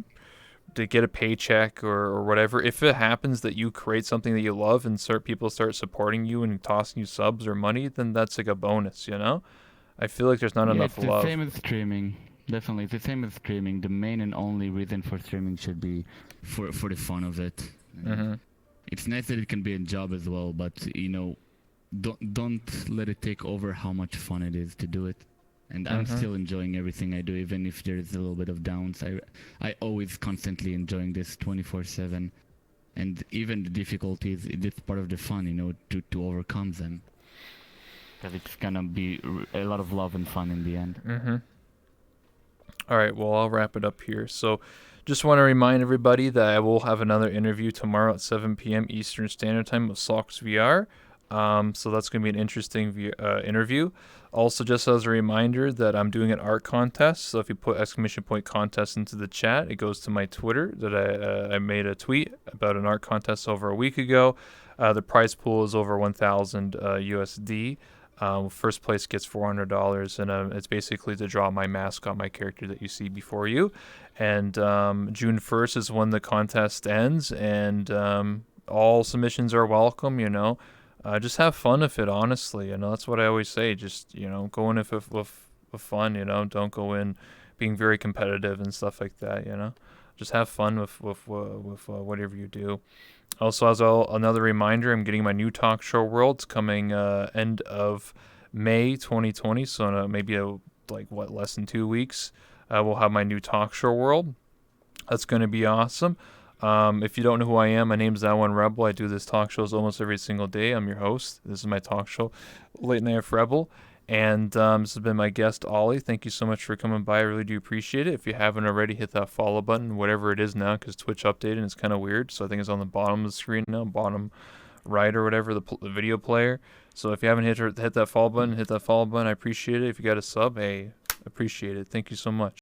to get a paycheck or whatever. If it happens that you create something that you love and people start supporting you and tossing you subs or money, then that's like a bonus, I feel like there's not enough it's love. The same as streaming. Definitely, it's the same as streaming. The main and only reason for streaming should be for the fun of it. It's nice that it can be a job as well, but don't let it take over how much fun it is to do it. And I'm still enjoying everything I do, even if there's a little bit of downs. I always constantly enjoying this 24/7, and even the difficulties, it's part of the fun, to overcome them. Because it's gonna be a lot of love and fun in the end. All right, well, I'll wrap it up here. So just want to remind everybody that I will have another interview tomorrow at 7 p.m. Eastern Standard Time with Sox VR. So that's going to be an interesting interview. Also, just as a reminder that I'm doing an art contest. So if you put !contest into the chat, it goes to my Twitter that I made a tweet about an art contest over a week ago. The prize pool is over 1,000 USD. First place gets $400, and it's basically to draw my mascot, my character that you see before you. And June 1st is when the contest ends, and all submissions are welcome, just have fun with it, honestly. That's what I always say. Just, go in with fun, don't go in being very competitive and stuff like that, Just have fun with whatever you do. Also, as another reminder, I'm getting my new talk show Worlds coming end of May 2020, so maybe less than 2 weeks. We'll have my new talk show world. That's going to be awesome. If you don't know who I am, my name is That One Rebel. I do this talk shows almost every single day. I'm your host. This is my talk show, Late Night with Rebel. And this has been my guest, Ollie. Thank you so much for coming by. I really do appreciate it. If you haven't already, hit that follow button, whatever it is now, because Twitch updated and it's kind of weird. So I think it's on the bottom of the screen now, bottom right or whatever, the video player. So if you haven't hit that follow button, hit that follow button. I appreciate it. If you got a sub, hey, appreciate it. Thank you so much.